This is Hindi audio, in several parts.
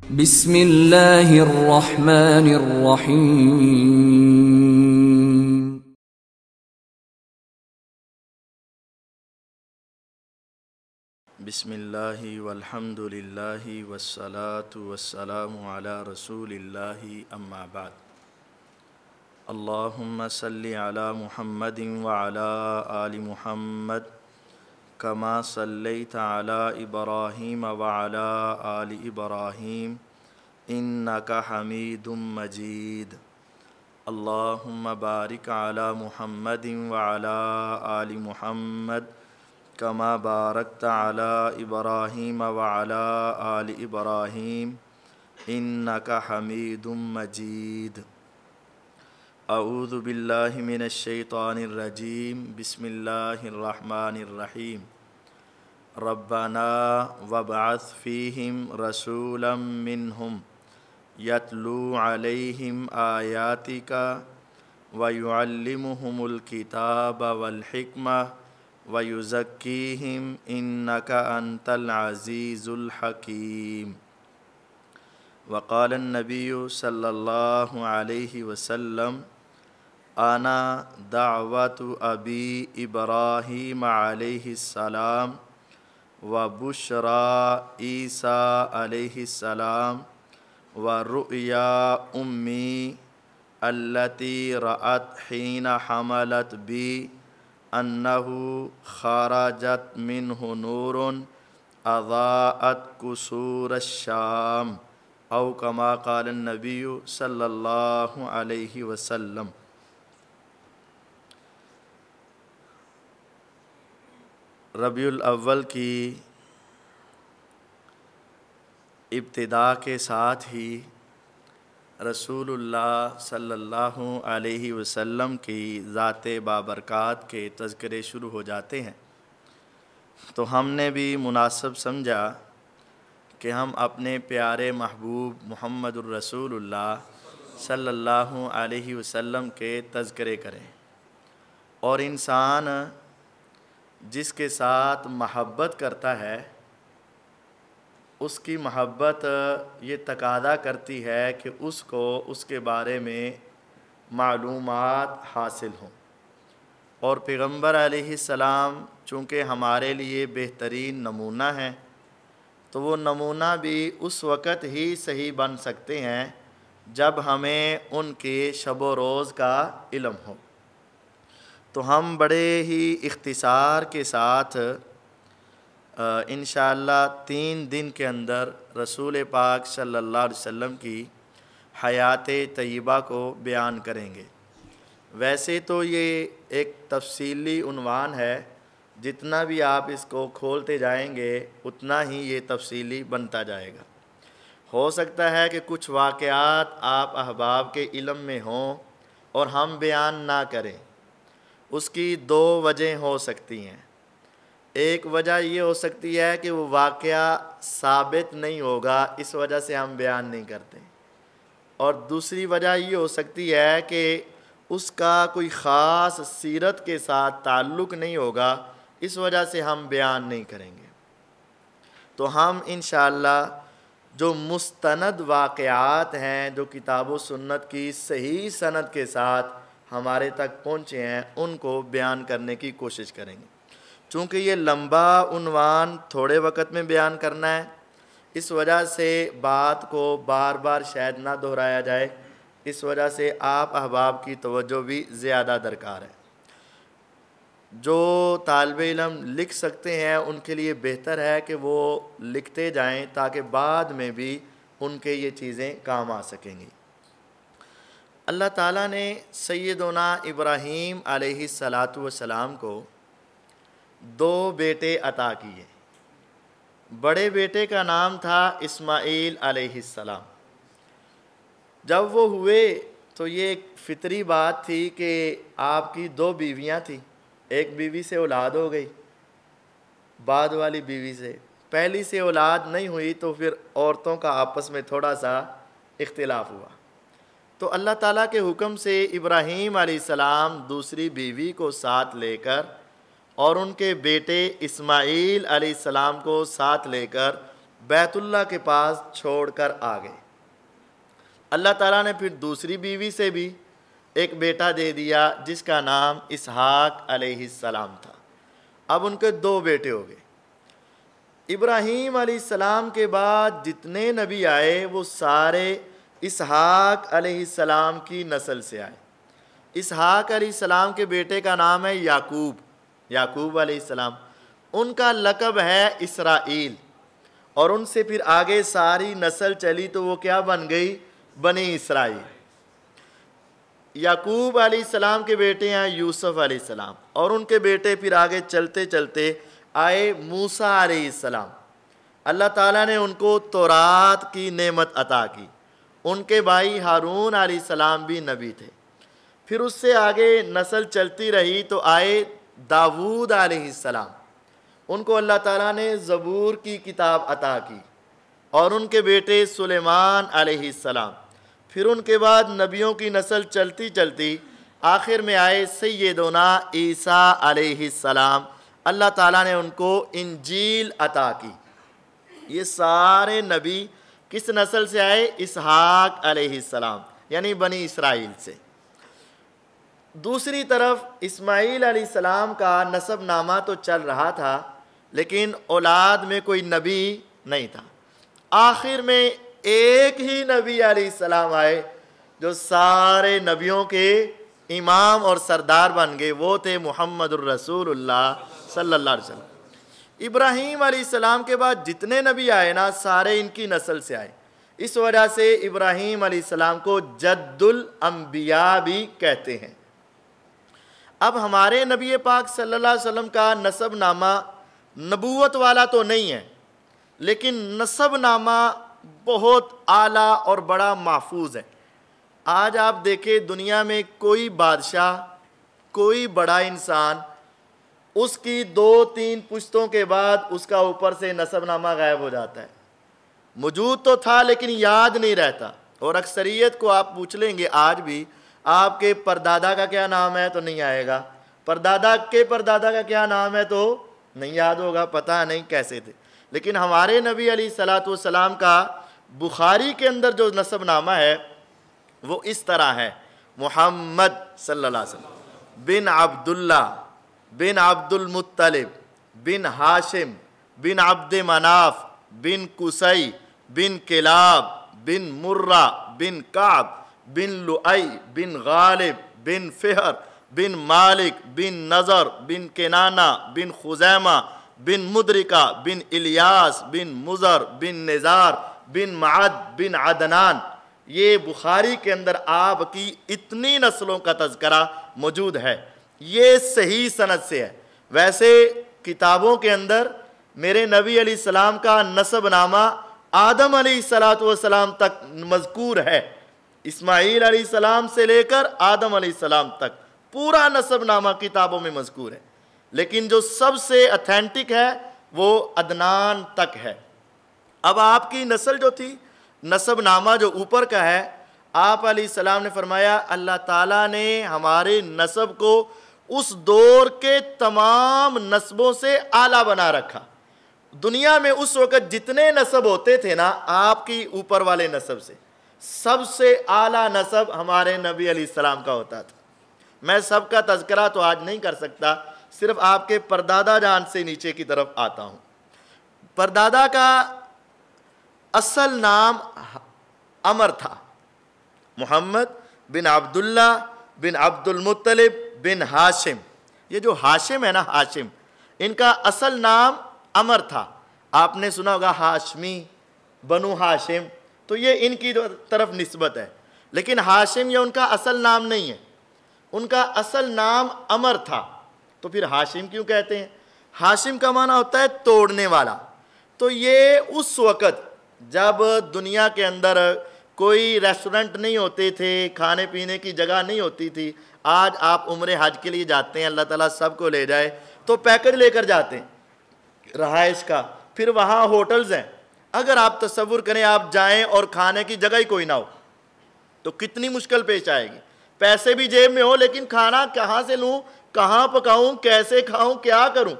बिस्मिल्लाहिर्रहमानिर्रहीम। बिस्मिल्लाहि वल्हम्दुलिल्लाहि वस्सलातु वस्सलामु अला रसूलिल्लाहि अम्मा बाद। अल्लाहुम्मा सल्लि अला मुहम्मदिन व अला आलि मुहम्मद कमा सल्लैता अला इब्राहीम व अला आलि इब्राहीम इन्नका हमीदुम मजीद। अल्लाहुम्मा बारिक अला मुहम्मदिन व अला आलि मुहम्मद कमा बारकता अला इब्राहीम व अला आलि इब्राहीम इन्नका हमीदुम मजीद। अऊज़ु बिल्लाहि मिनश शैतानिर रजीम। बिस्मिल्लाहिर्रहमानिर्रहीम। रब्बना वबअस फ़ीहिम रसूलन मिनहुम यतलू अलैहिम आयातिका व युअल्लिमुहुमुल किताब वल हिकमह व युज़क्कीहिम इन्नका अंतल अज़ीज़ुल हकीम। वक़ाल नबिय्यु सल्लल्लाहु अलैहि वसल्लम आना दावतु अबी इब्राहीम अलैहिस्सलाम व बुशरा ईसा अलैहिस्सलाम व रुया उम्मी अल्लती रअत हीना हमलत बी अन्नहु खरजत मिन्हु नूरुन अज़ाअत कुसूरश्शाम औ कमा क़ाल नबिय्यु सल्लल्लाहु अलैहि वसल्लम। रबीउल अव्वल की इब्तिदा के साथ ही रसूलुल्लाह सल्लल्लाहु अलैहि वसल्लम की ज़ाते बाबरकात के तज़किरे शुरू हो जाते हैं। तो हमने भी मुनासिब समझा कि हम अपने प्यारे महबूब मुहम्मदुर रसूलुल्लाह सल्लल्लाहु अलैहि वसल्लम के तज़किरे करें। और इंसान जिसके साथ महब्बत करता है उसकी महब्बत ये तकादा करती है कि उसको उसके बारे में मालूमात हासिल हों। और पैगम्बर अलैहिस्सलाम चूँकि हमारे लिए बेहतरीन नमूना हैं तो वो नमूना भी उस वक़्त ही सही बन सकते हैं जब हमें उनके शब व रोज़ का इल्म हो। तो हम बड़े ही इख्तिसार के साथ इंशाअल्लाह 3 दिन के अंदर रसूल पाक सल्लल्लाहु अलैहि वसल्लम की हयात तय्यबा को बयान करेंगे। वैसे तो ये एक तफसीली उन्वान है, जितना भी आप इसको खोलते जाएंगे उतना ही ये तफसीली बनता जाएगा। हो सकता है कि कुछ वाक़यात आप अहबाब के इल्म में हों और हम बयान ना करें। उसकी 2 वजह हो सकती हैं। एक वजह ये हो सकती है कि वो वाक़या साबित नहीं होगा, इस वजह से हम बयान नहीं करते। और दूसरी वजह ये हो सकती है कि उसका कोई ख़ास सीरत के साथ ताल्लुक़ नहीं होगा, इस वजह से हम बयान नहीं करेंगे। तो हम इंशाअल्लाह जो मुस्तनद वाक़यात हैं, जो किताब व सुन्नत की सही सनद के साथ हमारे तक पहुँचे हैं, उनको बयान करने की कोशिश करेंगे। चूँकि ये लंबा उन्वान थोड़े वक़्त में बयान करना है, इस वजह से बात को बार बार शायद ना दोहराया जाए, इस वजह से आप अहबाब की तवज्जो भी ज़्यादा दरकार है। जो तालिब इल्म लिख सकते हैं उनके लिए बेहतर है कि वो लिखते जाएं ताकि बाद में भी उनके ये चीज़ें काम आ सकेंगी। अल्लाह ताला ने सैयदना इब्राहीम अलैहिस्सलातु वस्सलाम को 2 बेटे अता किए। बड़े बेटे का नाम था इस्माईल अलैहिस्सलाम। जब वो हुए तो ये एक फ़ितरी बात थी कि आपकी 2 बीवियाँ थी, एक बीवी से औलाद हो गई, बाद वाली बीवी से पहली से औलाद नहीं हुई तो फिर औरतों का आपस में थोड़ा सा इख्तिलाफ हुआ। तो अल्लाह ताला के हुक्म से इब्राहीम अलैहिस्सलाम दूसरी बीवी को साथ लेकर और उनके बेटे इस्माईल अलैहिस्सलाम को साथ लेकर बैतुल्ला के पास छोड़कर आ गए। अल्लाह ताला ने फिर दूसरी बीवी से भी एक बेटा दे दिया जिसका नाम इसहाक अलैहिस्सलाम था। अब उनके 2 बेटे हो गए। इब्राहीम अलैहिस्सलाम के बाद जितने नबी आए वो सारे इसहाक अलैहिस्सलाम की नस्ल से आए। इसहाक अलैहिस्सलाम के बेटे का नाम है याकूब, याकूब अलैहिस्सलाम। उनका लक़ब है इसराइल, और उनसे फिर आगे सारी नस्ल चली तो वो क्या बन गई? बनी इसराइल। याकूब अलैहिस्सलाम के बेटे हैं यूसुफ अलैहिस्सलाम, और उनके बेटे फिर आगे चलते चलते आए मूसा अलैहिस्सलाम। अल्लाह ताला ने उनको तौरात की नेमत अता की। उनके भाई हारून अलैहिस्सलाम भी नबी थे। फिर उससे आगे नस्ल चलती रही तो आए दाऊद अलैहिस्सलाम। उनको अल्लाह ताला ने ज़बूर की किताब अता की, और उनके बेटे सुलेमान अलैहिस्सलाम। फिर उनके बाद नबियों की नस्ल चलती चलती आखिर में आए सैयदना ईसा अलैहिस्सलाम। अल्लाह ताला ने उनको इंजील अता की। ये सारे नबी किस नस्ल से आए? इसहाक अलैहिस्सलाम, यानी बनी इसराइल से। दूसरी तरफ इस्माईल अलैहिस्सलाम का नसब नामा तो चल रहा था, लेकिन औलाद में कोई नबी नहीं था। आखिर में एक ही नबी अलैहिस्सलाम आए जो सारे नबियों के इमाम और सरदार बन गए। वो थे मुहम्मदुर रसूलुल्लाह सल्लल्लाहु अलैहि वसल्लम। इब्राहीम अलैहिस्सलाम के बाद जितने नबी आए ना, सारे इनकी नस्ल से आए। इस वजह से इब्राहीम अलैहिस्सलाम को जद्दुल अंबिया भी कहते हैं। अब हमारे नबी पाक सल्लल्लाहु अलैहि वसल्लम का नसब नामा नबूवत वाला तो नहीं है, लेकिन नसब नामा बहुत आला और बड़ा महफूज है। आज आप देखें दुनिया में कोई बादशाह, कोई बड़ा इंसान, उसकी 2-3 पुश्तों के बाद उसका ऊपर से नसबनामा गायब हो जाता है। मौजूद तो था लेकिन याद नहीं रहता। और अक्सरियत को आप पूछ लेंगे आज भी, आपके परदादा का क्या नाम है तो नहीं आएगा, परदादा के परदादा का क्या नाम है तो नहीं याद होगा, पता नहीं कैसे थे। लेकिन हमारे नबी अलैहिस्सलातु वस्सलाम का बुखारी के अंदर जो नसबनामा है वो इस तरह है: मुहम्मद सल्लल्लाहु अलैहि वसल्लम बिन अब्दुल्ला बिन अब्दुल मुत्तलिब बिन हाशिम बिन अब्द मनाफ बिन कुसई बिन किलाब बिन मुर्रा बिन काब बिन लुआई बिन गालिब बिन फिहर बिन मालिक बिन नज़र बिन केनाना बिन खुजैमा बिन मुदरिका बिन इलियास बिन मुज़र बिन निज़ार बिन माद बिन अदनान। ये बुखारी के अंदर आपकी इतनी नस्लों का तज़करा मौजूद है। ये सही सनद से है। वैसे किताबों के अंदर मेरे नबी अलैहिस्सलाम का नसबनामा आदम अलैहिस्सलातु वस्सलाम तक मज़कूर है। इस्माईल अलैहिस्सलाम से लेकर आदम अलैहिस्सलाम तक पूरा नसबनामा किताबों में मज़कूर है। लेकिन जो सबसे ऑथेंटिक है वो अदनान तक है। अब आपकी नस्ल जो थी, नसबनामा जो ऊपर का है, आप अलैहिस्सलाम ने फरमाया अल्लाह ताला ने हमारे नसब को उस दौर के तमाम नस्बों से आला बना रखा। दुनिया में उस वक़्त जितने नसब होते थे ना, आपकी ऊपर वाले नसब से सबसे आला नसब हमारे नबी अलैहिस्सलाम का होता था। मैं सबका तज़करा तो आज नहीं कर सकता, सिर्फ आपके परदादा जान से नीचे की तरफ आता हूँ। परदादा का असल नाम अमर था, मोहम्मद बिन अब्दुल्ला बिन अब्दुल मुत्तलिब बिन हाशिम। ये जो हाशिम है ना, हाशिम, इनका असल नाम अमर था। आपने सुना होगा हाशमी, बनु हाशिम, तो ये इनकी तरफ निस्बत है। लेकिन हाशिम ये उनका असल नाम नहीं है, उनका असल नाम अमर था। तो फिर हाशिम क्यों कहते हैं? हाशिम का माना होता है तोड़ने वाला। तो ये उस वक़्त जब दुनिया के अंदर कोई रेस्टोरेंट नहीं होते थे, खाने पीने की जगह नहीं होती थी। आज आप उम्रे हज के लिए जाते हैं, अल्लाह ताला सबको ले जाए, तो पैकेज लेकर जाते हैं रहाइश का, फिर वहाँ होटल्स हैं। अगर आप तसव्वुर करें आप जाएं और खाने की जगह ही कोई ना हो तो कितनी मुश्किल पेश आएगी। पैसे भी जेब में हो लेकिन खाना कहाँ से लूँ, कहाँ पकाऊँ, कैसे खाऊँ, क्या करूँ।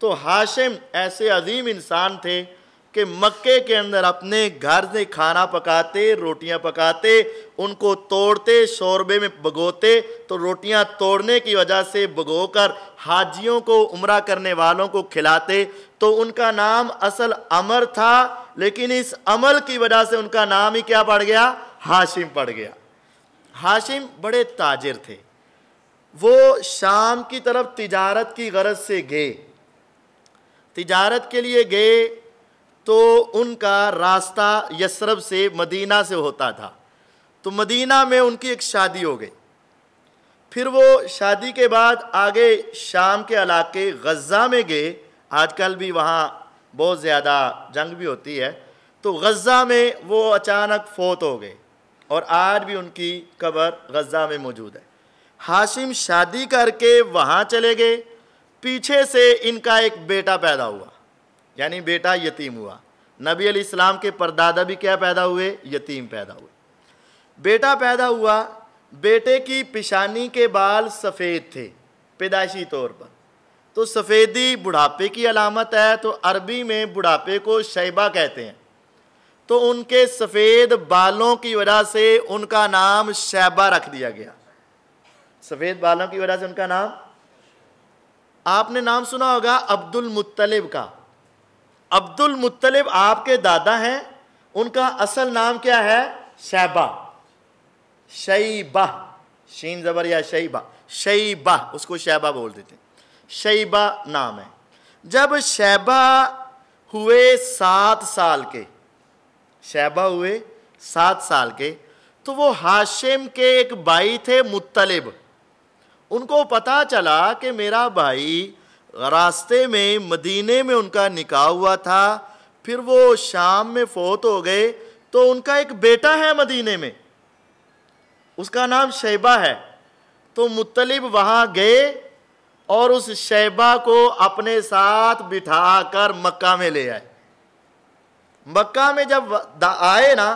तो हाशिम ऐसे अजीम इंसान थे, कि मक्के के अंदर अपने घर से खाना पकाते, रोटियां पकाते, उनको तोड़ते, शोरबे में भगोते, तो रोटियां तोड़ने की वजह से भगोकर हाजियों को, उम्रा करने वालों को खिलाते। तो उनका नाम असल अमर था, लेकिन इस अमल की वजह से उनका नाम ही क्या पड़ गया? हाशिम पड़ गया। हाशिम बड़े ताजिर थे। वो शाम की तरफ तिजारत की गरज से गए, तिजारत के लिए गए, तो उनका रास्ता यसरब से, मदीना से होता था। तो मदीना में उनकी एक शादी हो गई। फिर वो शादी के बाद आगे शाम के इलाके गज़ा में गए। आजकल भी वहाँ बहुत ज़्यादा जंग भी होती है। तो गज़ा में वो अचानक फोत हो गए और आज भी उनकी कब्र गज़ा में मौजूद है। हाशिम शादी करके वहाँ चले गए। पीछे से इनका एक बेटा पैदा हुआ, यानी बेटा यतीम हुआ। नबी अलैहिस्सलाम के परदादा भी क्या पैदा हुए? यतीम पैदा हुए। बेटा पैदा हुआ, बेटे की पेशानी के बाल सफ़ेद थे पैदाइशी तौर पर। तो सफ़ेदी बुढ़ापे की अलामत है, तो अरबी में बुढ़ापे को शैबा कहते हैं। तो उनके सफ़ेद बालों की वजह से उनका नाम शैबा रख दिया गया। सफ़ेद बालों की वजह से उनका नाम, आपने नाम सुना होगा अब्दुल मुत्तलिब का। अब्दुल मुत्तलिब आपके दादा हैं, उनका असल नाम क्या है? शैबा। शैबा, शीन ज़बर या शैबा, शैबा, उसको शैबा बोल देते, शैबा नाम है। जब शैबा हुए 7 साल के, शैबा हुए 7 साल के, तो वो हाशिम के एक भाई थे मुत्तलिब। उनको पता चला कि मेरा भाई रास्ते में मदीने में उनका निकाह हुआ था, फिर वो शाम में फोत हो गए। तो उनका एक बेटा है मदीने में, उसका नाम शैबा है। तो मुत्तलिब वहाँ गए और उस शैबा को अपने साथ बिठाकर मक्का में ले आए। मक्का में जब आए ना,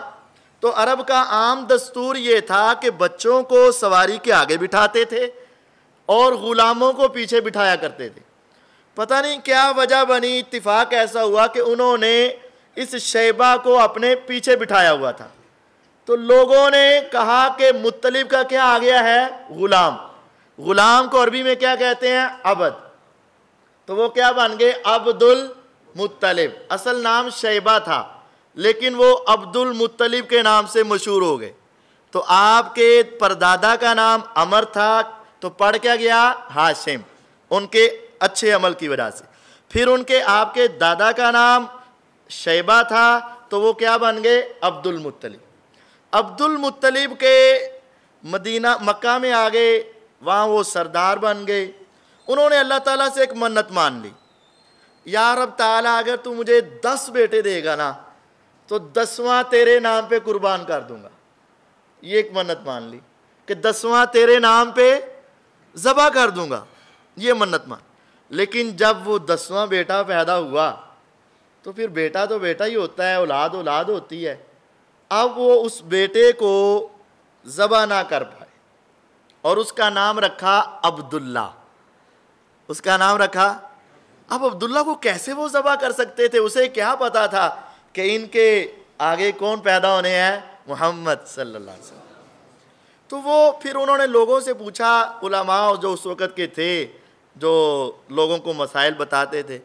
तो अरब का आम दस्तूर ये था कि बच्चों को सवारी के आगे बिठाते थे और ग़ुलामों को पीछे बिठाया करते थे। पता नहीं क्या वजह बनी, इत्तिफाक ऐसा हुआ कि उन्होंने इस शैबा को अपने पीछे बिठाया हुआ था। तो लोगों ने कहा कि मुत्तलिब का क्या आ गया है? ग़ुलाम। ग़ुलाम को अरबी में क्या कहते हैं? अबद। तो वो क्या बन गए? अब्दुल मुत्तलिब। असल नाम शैबा था, लेकिन वो अब्दुल मुत्तलिब के नाम से मशहूर हो गए। तो आपके परदादा का नाम अमर था, तो पढ़ क्या गया? हाशिम, उनके अच्छे अमल की वजह से। फिर उनके आपके दादा का नाम शैबा था, तो वो क्या बन गए? अब्दुल मुत्तलिब। अब्दुल मुत्तलिब के मदीना मक्का में आ गए, वहाँ वो सरदार बन गए। उन्होंने अल्लाह ताला से एक मन्नत मान ली, या रब ताला अगर तू मुझे 10 बेटे देगा ना, तो 10वां तेरे नाम पे कुर्बान कर दूंगा। ये एक मन्नत मान ली कि 10वां तेरे नाम पे ज़बह कर दूंगा, ये मन्नत मान। लेकिन जब वो 10वां बेटा पैदा हुआ, तो फिर बेटा तो बेटा ही होता है, औलाद औलाद होती है। अब वो उस बेटे को ज़बह ना कर पाए और उसका नाम रखा अब्दुल्ला। उसका नाम रखा। अब अब्दुल्ला को कैसे वो ज़बह कर सकते थे? उसे क्या पता था कि इनके आगे कौन पैदा होने हैं? मोहम्मद सल्लल्लाहु अलैहि वसल्लम। तो वो फिर उन्होंने लोगों से पूछा, उलमा जो उस वक़्त के थे, जो लोगों को मसाइल बताते थे,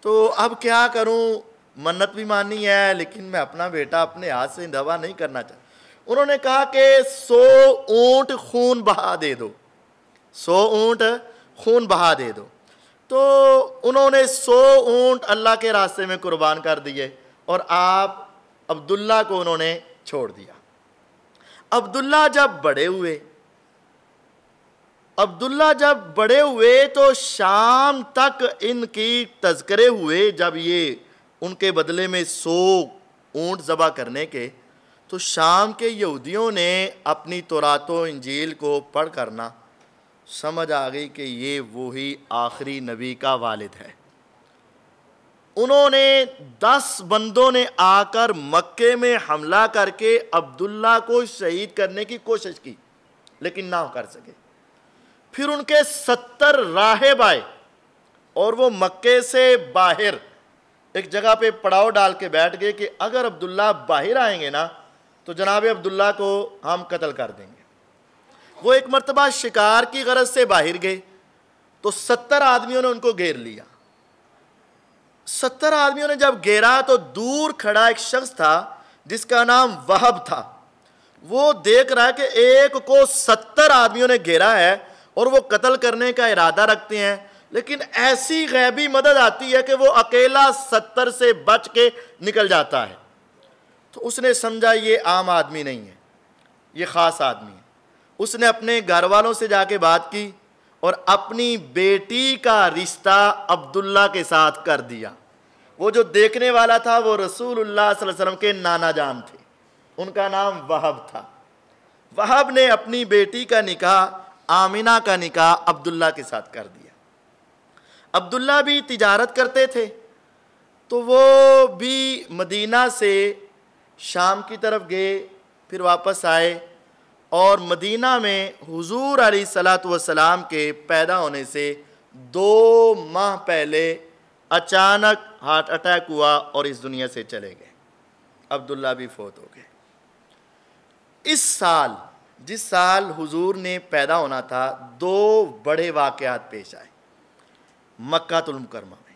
तो अब क्या करूं? मन्नत भी माननी है, लेकिन मैं अपना बेटा अपने हाथ से ज़बह नहीं करना चाहता। उन्होंने कहा कि 100 ऊँट खून बहा दे दो, 100 ऊँट खून बहा दे दो। तो उन्होंने 100 ऊँट अल्लाह के रास्ते में कुर्बान कर दिए और आप अब्दुल्ला को उन्होंने छोड़ दिया। अब्दुल्ला जब बड़े हुए तो शाम तक इनकी तज़किरे हुए। जब ये उनके बदले में 100 ऊँट ज़बह करने के, तो शाम के यहूदियों ने अपनी तौरात व इंजील को पढ़ करना समझ आ गई कि ये वही आखिरी नबी का वालिद है। उन्होंने 10 बंदों ने आकर मक्के में हमला करके अब्दुल्ला को शहीद करने की कोशिश की, लेकिन ना कर सके। फिर उनके 70 राहिब आए और वो मक्के से बाहर एक जगह पे पड़ाव डाल के बैठ गए कि अगर अब्दुल्ला बाहर आएंगे ना तो जनाब अब्दुल्ला को हम कत्ल कर देंगे। वो एक मर्तबा शिकार की गरज से बाहर गए तो 70 आदमियों ने उनको घेर लिया। 70 आदमियों ने जब घेरा तो दूर खड़ा एक शख्स था जिसका नाम वहब था। वो देख रहा है कि एक को 70 आदमियों ने घेरा है और वो कत्ल करने का इरादा रखते हैं, लेकिन ऐसी गैबी मदद आती है कि वो अकेला 70 से बच के निकल जाता है। तो उसने समझा ये आम आदमी नहीं है, ये ख़ास आदमी है। उसने अपने घर वालों से जाके बात की और अपनी बेटी का रिश्ता अब्दुल्ला के साथ कर दिया। वो जो देखने वाला था वो रसूलुल्लाह सल्लल्लाहु अलैहि वसल्लम के नाना जान थे, उनका नाम वहब था। वहब ने अपनी बेटी का निकाह, आमिना का निकाह अब्दुल्ला के साथ कर दिया। अब्दुल्ला भी तिजारत करते थे तो वो भी मदीना से शाम की तरफ गए, फिर वापस आए और मदीना में हुजूर अलैहिस्सलातु वस्सलाम के पैदा होने से 2 माह पहले अचानक हार्ट अटैक हुआ और इस दुनिया से चले गए। अब्दुल्ला भी फौत हो गए। इस साल, जिस साल हुजूर ने पैदा होना था, 2 बड़े वाक़यात पेश आए मक्कातुल मुकर्रमा में।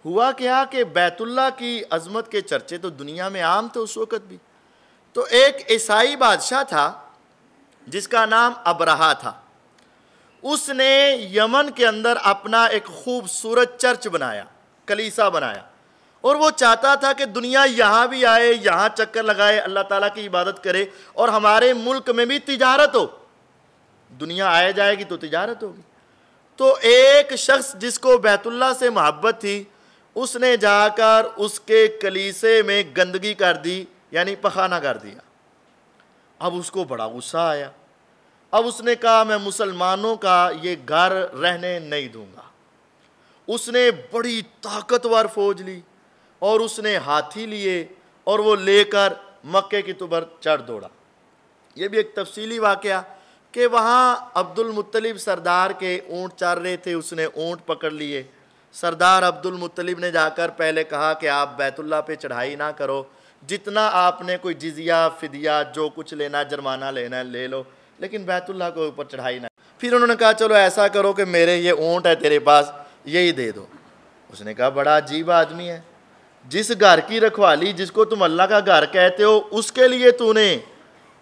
हुआ क्या कि बैतुल्ला की अज़मत के चर्चे तो दुनिया में आम थे उस वक़्त भी। तो एक ईसाई बादशाह था जिसका नाम अबरहा था। उसने यमन के अंदर अपना एक खूबसूरत चर्च बनाया, कलीसा बनाया, और वो चाहता था कि दुनिया यहाँ भी आए, यहाँ चक्कर लगाए, अल्लाह ताला की इबादत करे और हमारे मुल्क में भी तिजारत हो। दुनिया आया जाएगी तो तिजारत होगी। तो एक शख्स जिसको बैतुल्ला से मोहब्बत थी, उसने जाकर उसके कलीसे में गंदगी कर दी, यानी पखाना कर दिया। अब उसको बड़ा गुस्सा आया। अब उसने कहा मैं मुसलमानों का ये घर रहने नहीं दूंगा। उसने बड़ी ताकतवर फौज ली और उसने हाथी लिए और वो लेकर मक्के की तुबर चढ़ दौड़ा। ये भी एक तफसीली वाक़या कि वहाँ अब्दुल मुत्तलिब सरदार के ऊँट चर रहे थे, उसने ऊँट पकड़ लिए। सरदार अब्दुल मुत्तलिब ने जाकर पहले कहा कि आप बैतुल्ला पे चढ़ाई ना करो, जितना आपने कोई जिजिया फिदिया जो कुछ लेना जुर्माना लेना है ले लो, लेकिन बैतुल्ला के ऊपर चढ़ाई ना। फिर उन्होंने कहा चलो ऐसा करो कि मेरे ये ऊँट है तेरे पास, यही दे दो। उसने कहा बड़ा अजीब आदमी है, जिस घर की रखवाली जिसको तुम अल्लाह का घर कहते हो उसके लिए तूने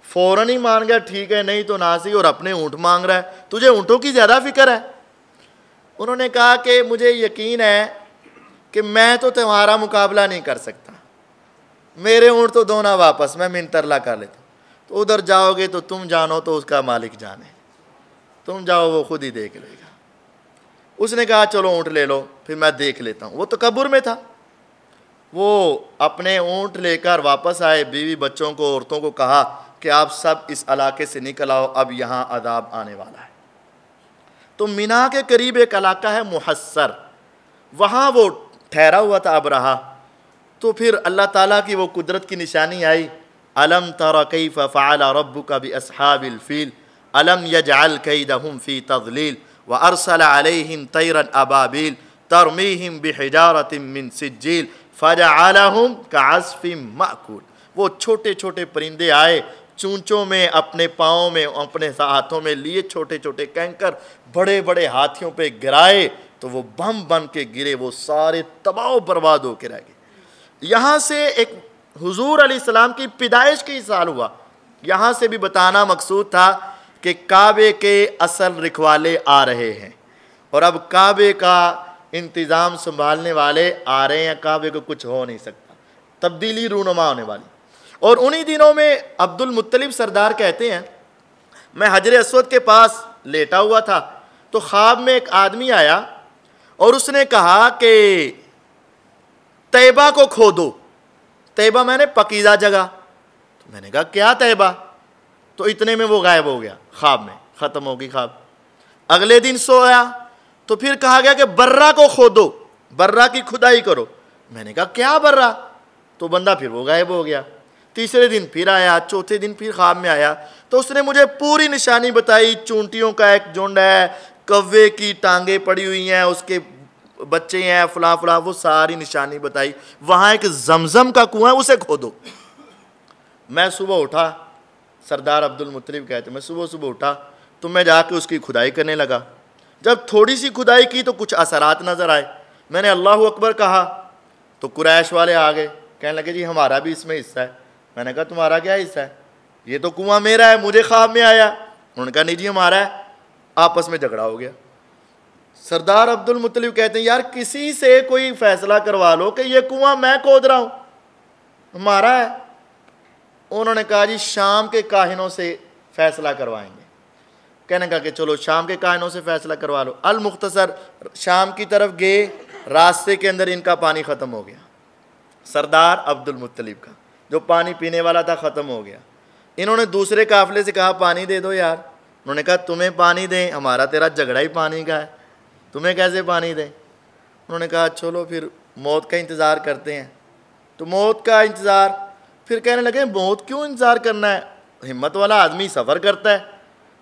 फ़ौरन ही मान गया, ठीक है नहीं तो ना सही, और अपने ऊँट मांग रहा है, तुझे ऊँटों की ज़्यादा फिक्र है। उन्होंने कहा कि मुझे यकीन है कि मैं तो तुम्हारा मुकाबला नहीं कर सकता, मेरे ऊँट तो दो ना वापस, मैं मिनतरला कर लेता हूँ। तो उधर जाओगे तो तुम जानो तो उसका मालिक जाने, तुम जाओ वो खुद ही देख लेगा। उसने कहा चलो ऊँट ले लो, फिर मैं देख लेता हूँ। वो तकब्बुर में था। वो अपने ऊँट लेकर वापस आए, बीवी बच्चों को औरतों को कहा कि आप सब इस इलाके से निकल आओ, अब यहाँ अदाब आने वाला है। तो मिना के करीब एक इलाका है मुहस्सर, वहाँ वो ठहरा हुआ था अबरहा। तो फिर अल्लाह ताला की वो कुदरत की निशानी आई, अलम तरा कैफ फ़अल रब्बुका बिअस्हाबिल फ़ील अलम यजअल कैदहुम फ़ी तज़लील व अरसल अलैहिम तैरन अबाबील तरमीहिम बिहिजारतिम मिन सिज्जील फजअलहुम कअस्फ़िम माकूल। वो छोटे छोटे परिंदे आए, चूंचों में, अपने पाँव में, अपने हाथों में लिए छोटे छोटे कैंकर, बड़े बड़े हाथियों पे गिराए तो वो बम बन के गिरे, वो सारे तबाह बर्बाद होकर रह गए। यहाँ से एक हुजूर अलैहिस्सलाम की पैदाइश की साल हुआ। यहाँ से भी बताना मकसूद था कि काबे के असल रखवाले आ रहे हैं और अब काबे का इंतज़ाम संभालने वाले आ रहे हैं। काबे को कुछ हो नहीं सकता, तब्दीली रूनुमा होने वाली। और उन्हीं दिनों में अब्दुल मुत्तलिब सरदार कहते हैं मैं हजर अस्वद के पास लेटा हुआ था तो ख्वाब में एक आदमी आया और उसने कहा कि तैबा को खोदो। तैबा मैंने पकीज़ा जगह। तो मैंने कहा क्या तैबा? तो इतने में वो गायब हो गया, ख्वाब में ख़त्म हो गई ख्वाब। अगले दिन सोया तो फिर कहा गया कि बर्रा को खोदो, बर्रा की खुदाई करो। मैंने कहा क्या बर्रा? तो बंदा फिर वो गायब हो गया। तीसरे दिन फिर आया, चौथे दिन फिर ख्वाब में आया तो उसने मुझे पूरी निशानी बताई। चूंटियों का एक झुंड है, कव्वे की टांगे पड़ी हुई हैं, उसके बच्चे हैं, फला फला, वो सारी निशानी बताई। वहाँ एक जमजम का कुआं है, उसे खोदो। मैं सुबह उठा, सरदार अब्दुल मुत्तलिब कहते, मैं सुबह सुबह उठा तो मैं जाके उसकी खुदाई करने लगा। जब थोड़ी सी खुदाई की तो कुछ असरात नज़र आए। मैंने अल्लाह अकबर कहा तो कुरैश वाले आ गए, कहने लगे जी हमारा भी इसमें हिस्सा है। मैंने कहा तुम्हारा क्या हिस्सा है? ये तो कुआं मेरा है, मुझे ख्वाब में आया। उन्होंने कहा नहीं जी हमारा है। आपस में झगड़ा हो गया। सरदार अब्दुल मुत्तलिब कहते हैं यार किसी से कोई फैसला करवा लो कि ये कुआं मैं खोद रहा हूँ, हमारा है। उन्होंने कहा जी शाम के काहिनों से फैसला करवाएंगे। कहने का कि चलो शाम के काहिनों से फैसला करवा लो। अल मुख्तसर शाम की तरफ गए, रास्ते के अंदर इनका पानी ख़त्म हो गया। सरदार अब्दुल मुत्तलिब का जो पानी पीने वाला था ख़त्म हो गया। इन्होंने दूसरे काफ़िले से कहा पानी दे दो यार। उन्होंने कहा तुम्हें पानी दें, हमारा तेरा झगड़ा ही पानी का है, तुम्हें कैसे पानी दें? उन्होंने कहा चलो फिर मौत का इंतज़ार करते हैं। तो मौत का इंतज़ार, फिर कहने लगे मौत क्यों इंतज़ार करना है, हिम्मत वाला आदमी सफ़र करता है।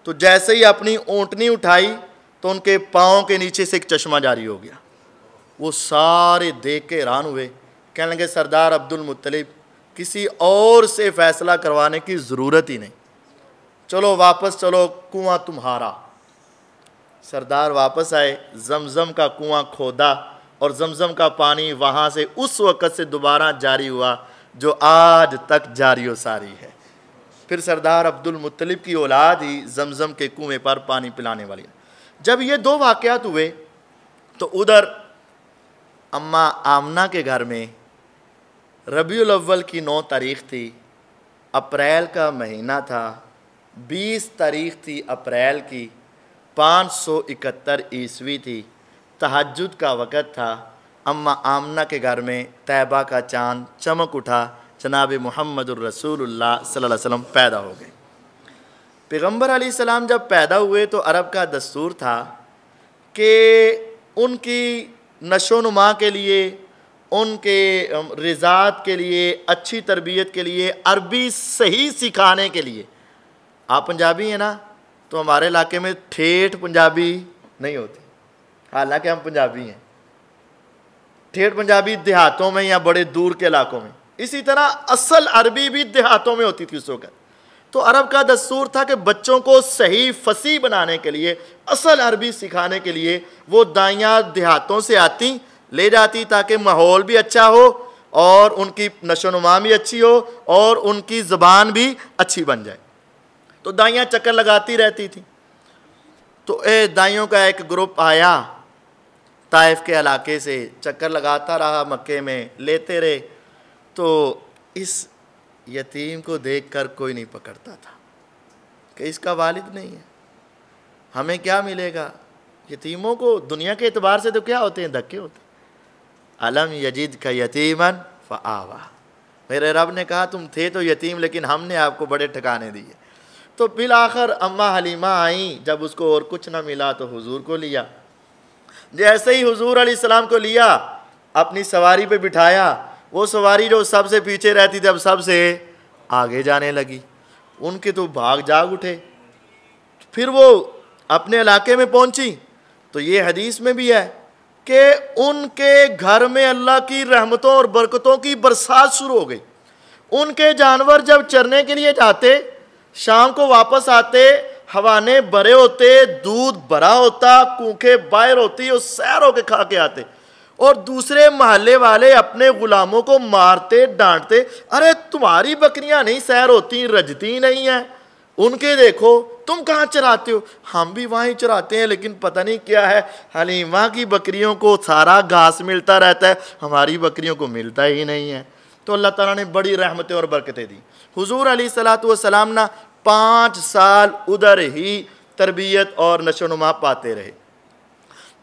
तो जैसे ही अपनी ऊँटनी उठाई तो उनके पाँव के नीचे से एक चश्मा जारी हो गया। वो सारे देख के हैरान हुए, कहने लगे सरदार अब्दुल मुत्तलिब किसी और से फ़ैसला करवाने की ज़रूरत ही नहीं, चलो वापस चलो, कुआं तुम्हारा। सरदार वापस आए, जमजम का कुआं खोदा और जमजम का पानी वहाँ से उस वक़्त से दोबारा जारी हुआ जो आज तक जारी व सारी है। फिर सरदार अब्दुल मुत्तलिब की औलाद ही जमजम के कुएं पर पानी पिलाने वाली है। जब ये दो वाक़यात हुए तो उधर अम्मा आमना के घर में रबीउल अव्वल की 9 तारीख़ थी, अप्रैल का महीना था, 20 तारीख़ थी अप्रैल की, 571 ईस्वी थी, तहज्जुद का वक़्त था। अम्मा आमना के घर में तैबा का चाँद चमक उठा, जनाब मुहम्मदुर रसूलुल्लाह सल्लल्लाहु अलैहि वसल्लम पैदा हो गए। पैगम्बर अलैहिस्सलाम जब पैदा हुए तो अरब का दस्तूर था कि उनकी नशोनुमा के लिए, उनके रिज़ात के लिए, अच्छी तरबियत के लिए, अरबी सही सिखाने के लिए। आप पंजाबी हैं ना, तो हमारे इलाके में ठेठ पंजाबी नहीं होती, हालांकि हम पंजाबी हैं। ठेठ पंजाबी देहातों में या बड़े दूर के इलाकों में, इसी तरह असल अरबी भी देहातों में होती थी उस वक्त। तो अरब का दस्तूर था कि बच्चों को सही फसी बनाने के लिए, असल अरबी सिखाने के लिए वो दाइयाँ देहातों से आती, ले जाती ताकि माहौल भी अच्छा हो और उनकी नशोनुमा भी अच्छी हो और उनकी ज़बान भी अच्छी बन जाए। तो दाइयाँ चक्कर लगाती रहती थी। तो दाइयों का एक ग्रुप आया ताइफ के इलाके से, चक्कर लगाता रहा, मक्के में लेते रहे। तो इस यतीम को देखकर कोई नहीं पकड़ता था कि इसका वालिद नहीं है, हमें क्या मिलेगा। यतीमों को दुनिया के एतबार से तो क्या होते हैं, धक्के होते हैं। अलम यजिद का यतीमन फ़आवा, मेरे रब ने कहा तुम थे तो यतीम लेकिन हमने आपको बड़े ठिकाने दिए। तो बिल आखिर अम्मा हलीमा आई, जब उसको और कुछ ना मिला तो हुजूर को लिया। जैसे ही हुजूर अलैहिस्सलाम को लिया, अपनी सवारी पे बिठाया, वो सवारी जो सबसे पीछे रहती थी अब सबसे आगे जाने लगी। उनके तो भाग जाग उठे। फिर वो अपने इलाके में पहुंची तो ये हदीस में भी है कि उनके घर में अल्लाह की रहमतों और बरकतों की बरसात शुरू हो गई। उनके जानवर जब चरने के लिए जाते, शाम को वापस आते, हवाने भरे होते, दूध भरा होता, कूखें बाहर होती, और सैर होके खा के आते। और दूसरे महल्ले वाले अपने गुलामों को मारते डांटते, अरे तुम्हारी बकरियां नहीं सैर होती, रजती नहीं है, उनके देखो तुम कहाँ चराते हो। हम भी वहीं चराते हैं लेकिन पता नहीं क्या है, हलीमा की बकरियों को सारा घास मिलता रहता है, हमारी बकरियों को मिलता ही नहीं है। तो अल्लाह ताला ने बड़ी रहमतें और बरकतें दी। हुजूर अलैहिस्सलातु वस्सलाम ना 5 साल उधर ही तरबियत और नशोनुमा पाते रहे।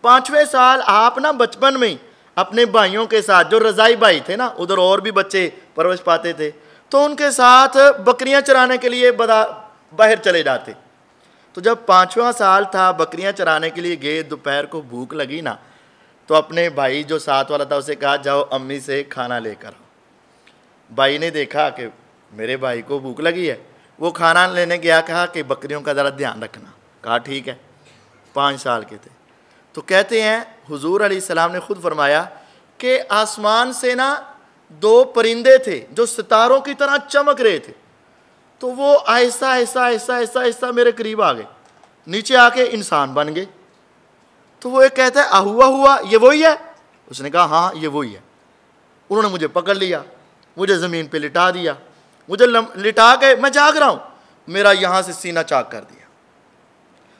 5वें साल आप ना बचपन में ही अपने भाइयों के साथ, जो रज़ाई भाई थे ना, उधर और भी बच्चे परवरिश पाते थे, तो उनके साथ बकरियां चराने के लिए बाहर चले जाते। तो जब 5वां साल था, बकरियां चराने के लिए गए, दोपहर को भूख लगी ना, तो अपने भाई जो साथ वाला था उसे कहा जाओ अम्मी से खाना लेकर आओ। भाई ने देखा कि मेरे भाई को भूख लगी है, वो खाना लेने गया, कहा कि बकरियों का ज़रा ध्यान रखना। कहा ठीक है। 5 साल के थे। तो कहते हैं हुजूर अलैहिस्सलाम ने खुद फरमाया कि आसमान से ना दो परिंदे थे जो सितारों की तरह चमक रहे थे, तो वो आहिस्ता आहिस्ता आहिस्ता आहिस्ता आहिस्ता मेरे करीब आ गए, नीचे आके इंसान बन गए। तो वो एक कहता है हुआ हुआ ये वही है? उसने कहा हाँ ये वही है। उन्होंने मुझे पकड़ लिया, मुझे ज़मीन पे लिटा दिया, मुझे लिटा के मैं जाग रहा हूँ, मेरा यहाँ से सीना चाक कर दिया।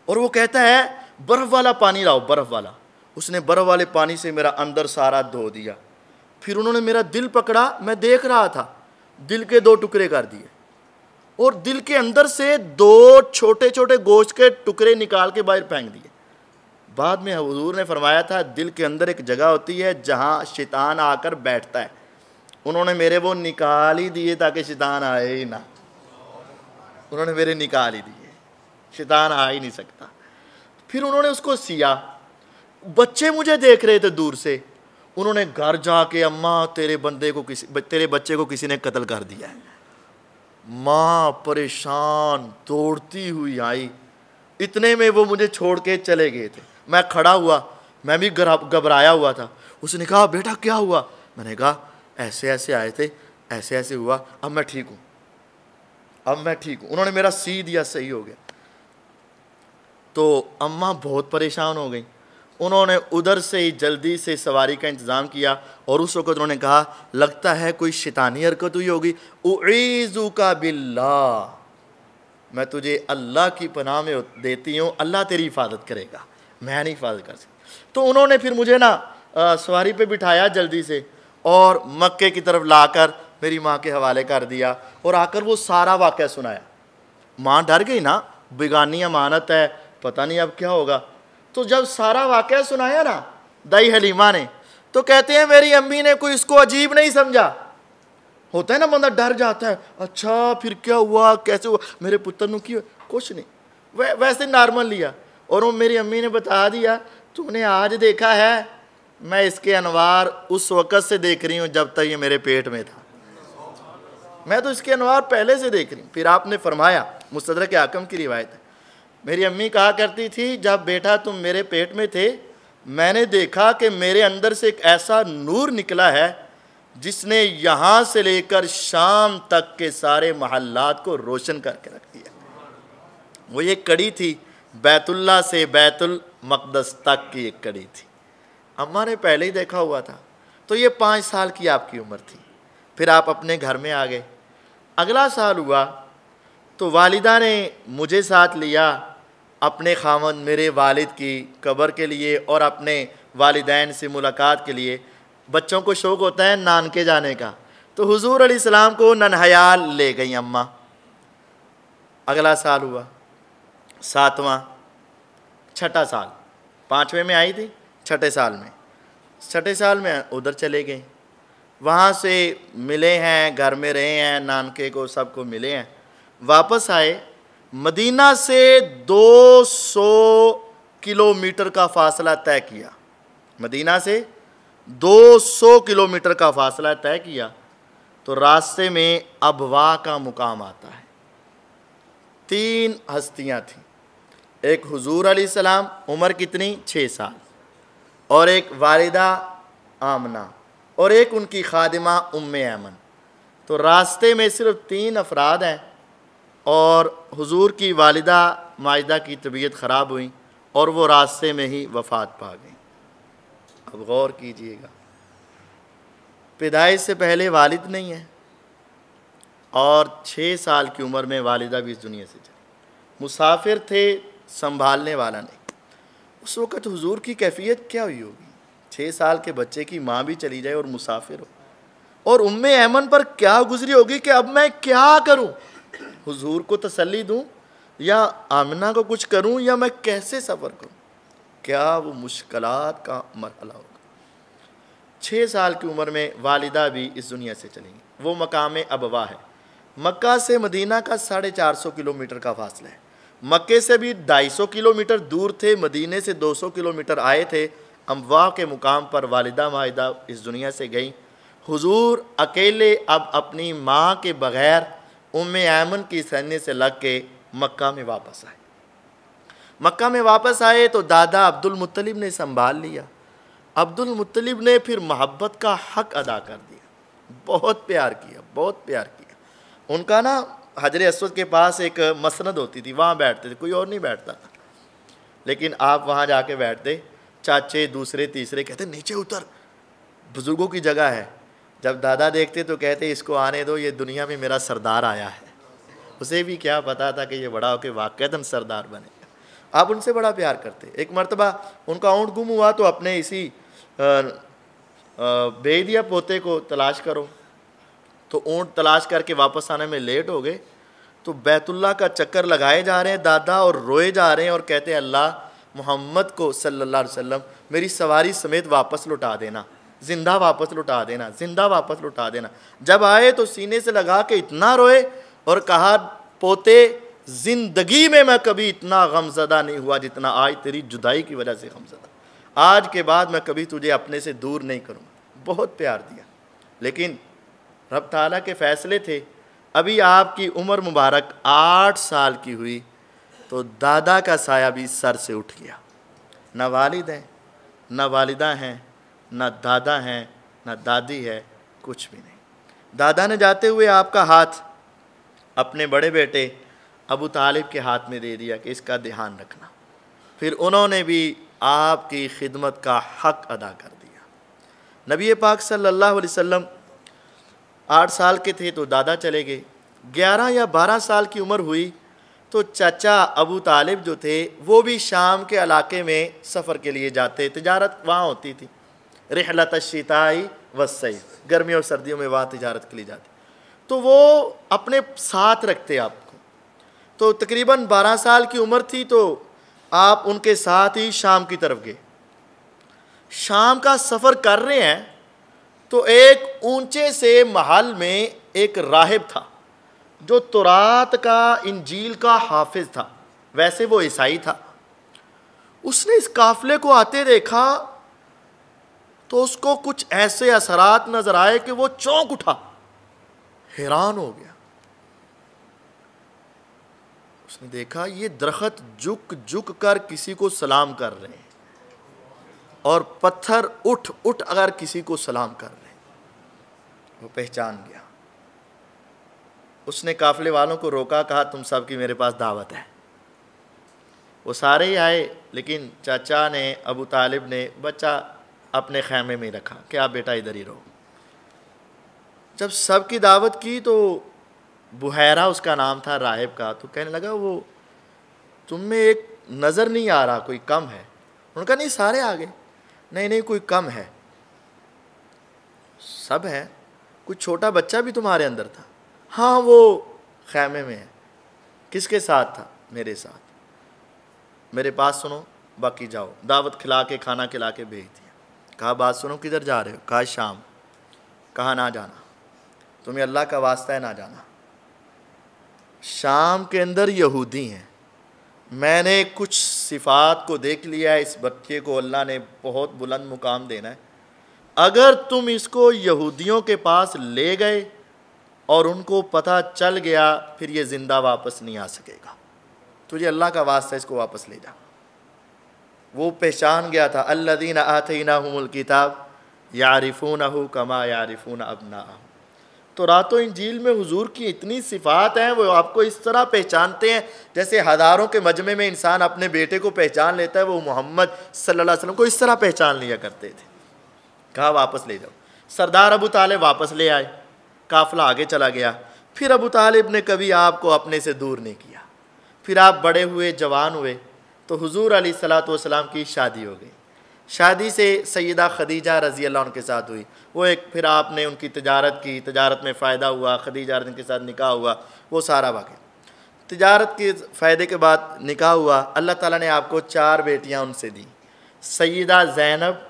और वो कहता है बर्फ़ वाला पानी लाओ, बर्फ़ वाला। उसने बर्फ़ वाले पानी से मेरा अंदर सारा धो दिया। फिर उन्होंने मेरा दिल पकड़ा, मैं देख रहा था, दिल के दो टुकड़े कर दिए और दिल के अंदर से दो छोटे छोटे गोश्त के टुकड़े निकाल के बाहर फेंक दिए। बाद में हुजूर ने फरमाया था दिल के अंदर एक जगह होती है जहाँ शैतान आकर बैठता है, उन्होंने मेरे वो निकाल ही दिए ताकि शैतान आए ही ना। उन्होंने मेरे निकाल ही दिए, शैतान आ ही नहीं सकता। फिर उन्होंने उसको सिया। बच्चे मुझे देख रहे थे दूर से, उन्होंने घर जाके अम्मा तेरे बच्चे को किसी ने कत्ल कर दिया है। माँ परेशान दौड़ती हुई आई, इतने में वो मुझे छोड़ के चले गए थे। मैं खड़ा हुआ, मैं भी घबराया हुआ था। उसने कहा बेटा क्या हुआ? मैंने कहा ऐसे ऐसे आए थे, ऐसे ऐसे हुआ, अब मैं ठीक हूँ, अब मैं ठीक हूँ। उन्होंने मेरा सी दिया, सही हो गया। तो अम्मा बहुत परेशान हो गई। उन्होंने उधर से ही जल्दी से सवारी का इंतज़ाम किया और उस वक़्त उन्होंने कहा लगता है कोई शैतानी हरकत हुई होगी, उईज़ुका बिल्लाह, मैं तुझे अल्लाह की पनाह में देती हूँ, अल्लाह तेरी हिफाजत करेगा, मैं नहीं हिफाजत कर सकती। तो उन्होंने फिर मुझे ना सवारी पे बिठाया जल्दी से और मक्के की तरफ लाकर मेरी माँ के हवाले कर दिया और आकर वो सारा वाक़या सुनाया। माँ डर गई ना, बेगानी अमानत है, पता नहीं अब क्या होगा। तो जब सारा वाक़या सुनाया ना दाई हलीमा ने, तो कहते हैं मेरी अम्मी ने कोई इसको अजीब नहीं समझा। होता है ना बंदा डर जाता है, अच्छा फिर क्या हुआ, कैसे हुआ, मेरे पुत्र ने किया, कुछ नहीं, वैसे नॉर्मल लिया। और वो मेरी अम्मी ने बता दिया तूने आज देखा है, मैं इसके अनवार उस वक़्त से देख रही हूँ जब तक ये मेरे पेट में था, मैं तो इसके अनवार पहले से देख रही हूँ। फिर आपने फरमाया, मुस्तदरक हाकिम की रिवायत है, मेरी अम्मी कहा करती थी जब बेटा तुम मेरे पेट में थे मैंने देखा कि मेरे अंदर से एक ऐसा नूर निकला है जिसने यहाँ से लेकर शाम तक के सारे महल्लात को रोशन करके रख दिया। वो ये कड़ी थी, बैतुल्ला से बैतुल मक़दस तक की एक कड़ी थी। अम्मा ने पहले ही देखा हुआ था। तो ये 5 साल की आपकी उम्र थी। फिर आप अपने घर में आ गए। अगला साल हुआ तो वालिदा ने मुझे साथ लिया अपने खामन मेरे वालिद की कब्र के लिए और अपने वालिदैन से मुलाकात के लिए। बच्चों को शौक़ होता है नानके जाने का, तो हुजूर अलैहिस्सलाम को ननहयाल ले गई अम्मा। अगला साल हुआ, 7वां, छठा साल, 5वें में आई थी, छठे साल में उधर चले गए। वहाँ से मिले हैं, घर में रहे हैं, नानके को सबको मिले हैं। वापस आए, मदीना से 200 किलोमीटर का फासला तय किया। मदीना से 200 किलोमीटर का फासला तय किया तो रास्ते में अबवा का मुकाम आता है। 3 हस्तियाँ थीं, एक हुजूर अलैहिस्सलाम, उम्र कितनी 6 साल, और एक वालिदा आमना और एक उनकी खादिमा उम्मे ऐमन। तो रास्ते में सिर्फ 3 अफराद हैं और हुजूर की वालिदा माजिदा की तबीयत ख़राब हुई और वो रास्ते में ही वफ़ात पा गई। अब गौर कीजिएगा, पैदाइश से पहले वालिद नहीं है और 6 साल की उम्र में वालिदा भी इस दुनिया से चली। मुसाफिर थे, संभालने वाला नहीं। उस वक़्त हुजूर की कैफियत क्या हुई होगी? 6 साल के बच्चे की माँ भी चली जाए और मुसाफिर हो, और उम्मे ऐमन पर क्या गुजरी होगी कि अब मैं क्या करूँ, हुजूर को तसल्ली दूँ या आमिना को कुछ करूँ या मैं कैसे सफ़र करूँ? क्या वो मुश्किलात का मरहला होगा। 6 साल की उम्र में वालिदा भी इस दुनिया से चलेंगी। वो मकाम अबवा है। मक्का से मदीना का 450 किलोमीटर का फासला है। मक्के से भी 250 किलोमीटर दूर थे, मदीने से 200 किलोमीटर आए थे। अमवा के मुकाम पर वालिदा माहिदा इस दुनिया से गई। हुजूर अकेले अब अपनी माँ के बग़ैर उम्मे ऐमन की सैन्य से लग के मक्का में वापस आए। मक्का में वापस आए तो दादा अब्दुल मुत्तलिब ने संभाल लिया अब्दुल मुत्तलिब ने फिर मोहब्बत का हक अदा कर दिया, बहुत प्यार किया, बहुत प्यार किया। उनका ना हजर अस्वद के पास एक मसनद होती थी, वहाँ बैठते थे, कोई और नहीं बैठता था। लेकिन आप वहाँ जाके बैठते, चाचे दूसरे तीसरे कहते नीचे उतर, बुज़ुर्गों की जगह है। जब दादा देखते तो कहते इसको आने दो, ये दुनिया में मेरा सरदार आया है। उसे भी क्या पता था कि ये बड़ा होकर वाक़ईतन सरदार बने। आप उनसे बड़ा प्यार करते। एक मर्तबा उनका ऊँट गुम हुआ तो अपने इसी भेज दिया पोते को तलाश करो, तो ऊँट तलाश करके वापस आने में लेट हो गए। तो बैतुल्ला का चक्कर लगाए जा रहे हैं दादा और रोए जा रहे हैं और कहते हैं अल्लाह मोहम्मद को सल्लल्लाहु अलैहि वसल्लम मेरी सवारी समेत वापस लौटा देना, ज़िंदा वापस लौटा देना, ज़िंदा वापस लौटा देना। जब आए तो सीने से लगा के इतना रोए और कहा पोते ज़िंदगी में मैं कभी इतना गमज़दा नहीं हुआ जितना आज तेरी जुदाई की वजह से गमज़दा। आज के बाद मैं कभी तुझे अपने से दूर नहीं करूँगा। बहुत प्यार दिया। लेकिन रब ताला के फ़ैसले थे। अभी आपकी उम्र मुबारक 8 साल की हुई तो दादा का साया भी सर से उठ गया। न वालिद हैं, न वालिदा हैं, न दादा हैं, न दादी है, कुछ भी नहीं। दादा ने जाते हुए आपका हाथ अपने बड़े बेटे अबू तालिब के हाथ में दे दिया कि इसका ध्यान रखना। फिर उन्होंने भी आपकी खिदमत का हक अदा कर दिया। नबी पाक सल्लल्लाहु अलैहि वसल्लम 8 साल के थे तो दादा चले गए। 11 या 12 साल की उम्र हुई तो चाचा अबू तालिब जो थे वो भी शाम के इलाके में सफ़र के लिए जाते। तिजारत वहाँ होती थी, रिहलत शिताई वसैफ, गर्मियों और सर्दियों में वहाँ तिजारत के लिए जाते। तो वो अपने साथ रखते आपको। तो तकरीबन 12 साल की उम्र थी तो आप उनके साथ ही शाम की तरफ गए। शाम का सफ़र कर रहे हैं तो एक ऊंचे से महल में एक राहिब था जो तौरात का, इंजील का हाफिज था। वैसे वो ईसाई था। उसने इस काफिले को आते देखा तो उसको कुछ ऐसे असरात नजर आए कि वो चौंक उठा, हैरान हो गया। उसने देखा ये दरख्त झुक झुक कर किसी को सलाम कर रहे हैं और पत्थर उठ उठ अगर किसी को सलाम कर रहे हैं। वो पहचान गया। उसने काफिले वालों को रोका, कहा तुम सब की मेरे पास दावत है। वो सारे ही आए, लेकिन चाचा ने, अबू तालिब ने बच्चा अपने खैमे में रखा कि आप बेटा इधर ही रहो। जब सब की दावत की तो बुहैरा उसका नाम था राहिब का, तो कहने लगा वो तुम में एक नज़र नहीं आ रहा, कोई कम है। उनका नहीं, सारे आ गए। नहीं नहीं कोई कम है, सब है। कुछ छोटा बच्चा भी तुम्हारे अंदर था? हाँ वो खैमे में है। किसके साथ था? मेरे साथ। मेरे पास सुनो, बाकी जाओ। दावत खिला के, खाना खिला के भेज दिया। कहा बात सुनो, किधर जा रहे हो? कहा शाम। कहा ना जाना, तुम्हें अल्लाह का वास्ता है ना जाना। शाम के अंदर यहूदी हैं। मैंने कुछ सिफ़ात को देख लिया है, इस बच्चे को अल्लाह ने बहुत बुलंद मुकाम देना है। अगर तुम इसको यहूदियों के पास ले गए और उनको पता चल गया, फिर ये ज़िंदा वापस नहीं आ सकेगा। तुझे अल्लाह का वास्ता, इसको वापस ले जा। वो पहचान गया था, अल्लज़ीना आतैनाहुमुल किताब यारिफूनहु कमा यारिफून अबनाअहुम। तो रातों इंजील में हुजूर की इतनी सिफ़ात हैं, वो आपको इस तरह पहचानते हैं जैसे हज़ारों के मजमे में इंसान अपने बेटे को पहचान लेता है। वो मोहम्मद सल्लल्लाहु अलैहि वसल्लम को इस तरह पहचान लिया करते थे। कहा वापस ले जाओ। सरदार अबू तालिब वापस ले आए। काफ़िला आगे चला गया। फिर अबू तालिब ने कभी आपको अपने से दूर नहीं किया। फिर आप बड़े हुए, जवान हुए तो हुजूर अलैहिस्सलातु वस्सलाम की शादी हो गई। शादी से सैयदा खदीजा रज़ी अल्लाह के साथ हुई। वो एक, फिर आपने उनकी तिजारत की, तिजारत में फ़ायदा हुआ, खदीजा के साथ निकाह हुआ, वो सारा वाक़या। तिजारत के फ़ायदे के बाद निकाह हुआ। अल्लाह ताला ने आपको 4 बेटियाँ उनसे दी, सैयदा ज़ैनब,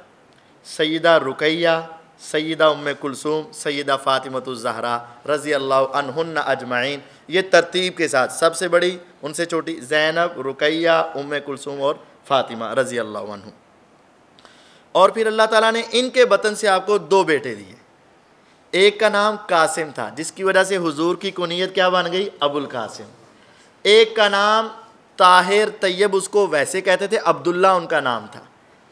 सैयदा रुकैया, सैयदा उम्मे कुलसूम, सैयदा फ़ातिमतुज़ ज़हरा रज़ी अल्लाह अन्हुन्ना अजमाइन। ये तरतीब के साथ, सबसे बड़ी, उनसे छोटी ज़ैनब, रुकैया, उम्मे कुलसूम और फ़ातिमा रज़ी अल्लाह अन्हु। और फिर अल्लाह ताला ने इनके बतन से आपको 2 बेटे दिए। एक का नाम कासिम था, जिसकी वजह से हुजूर की कुनियत क्या बन गई? अबुल कासिम। एक का नाम ताहिर तैयब, उसको वैसे कहते थे, अब्दुल्ला उनका नाम था।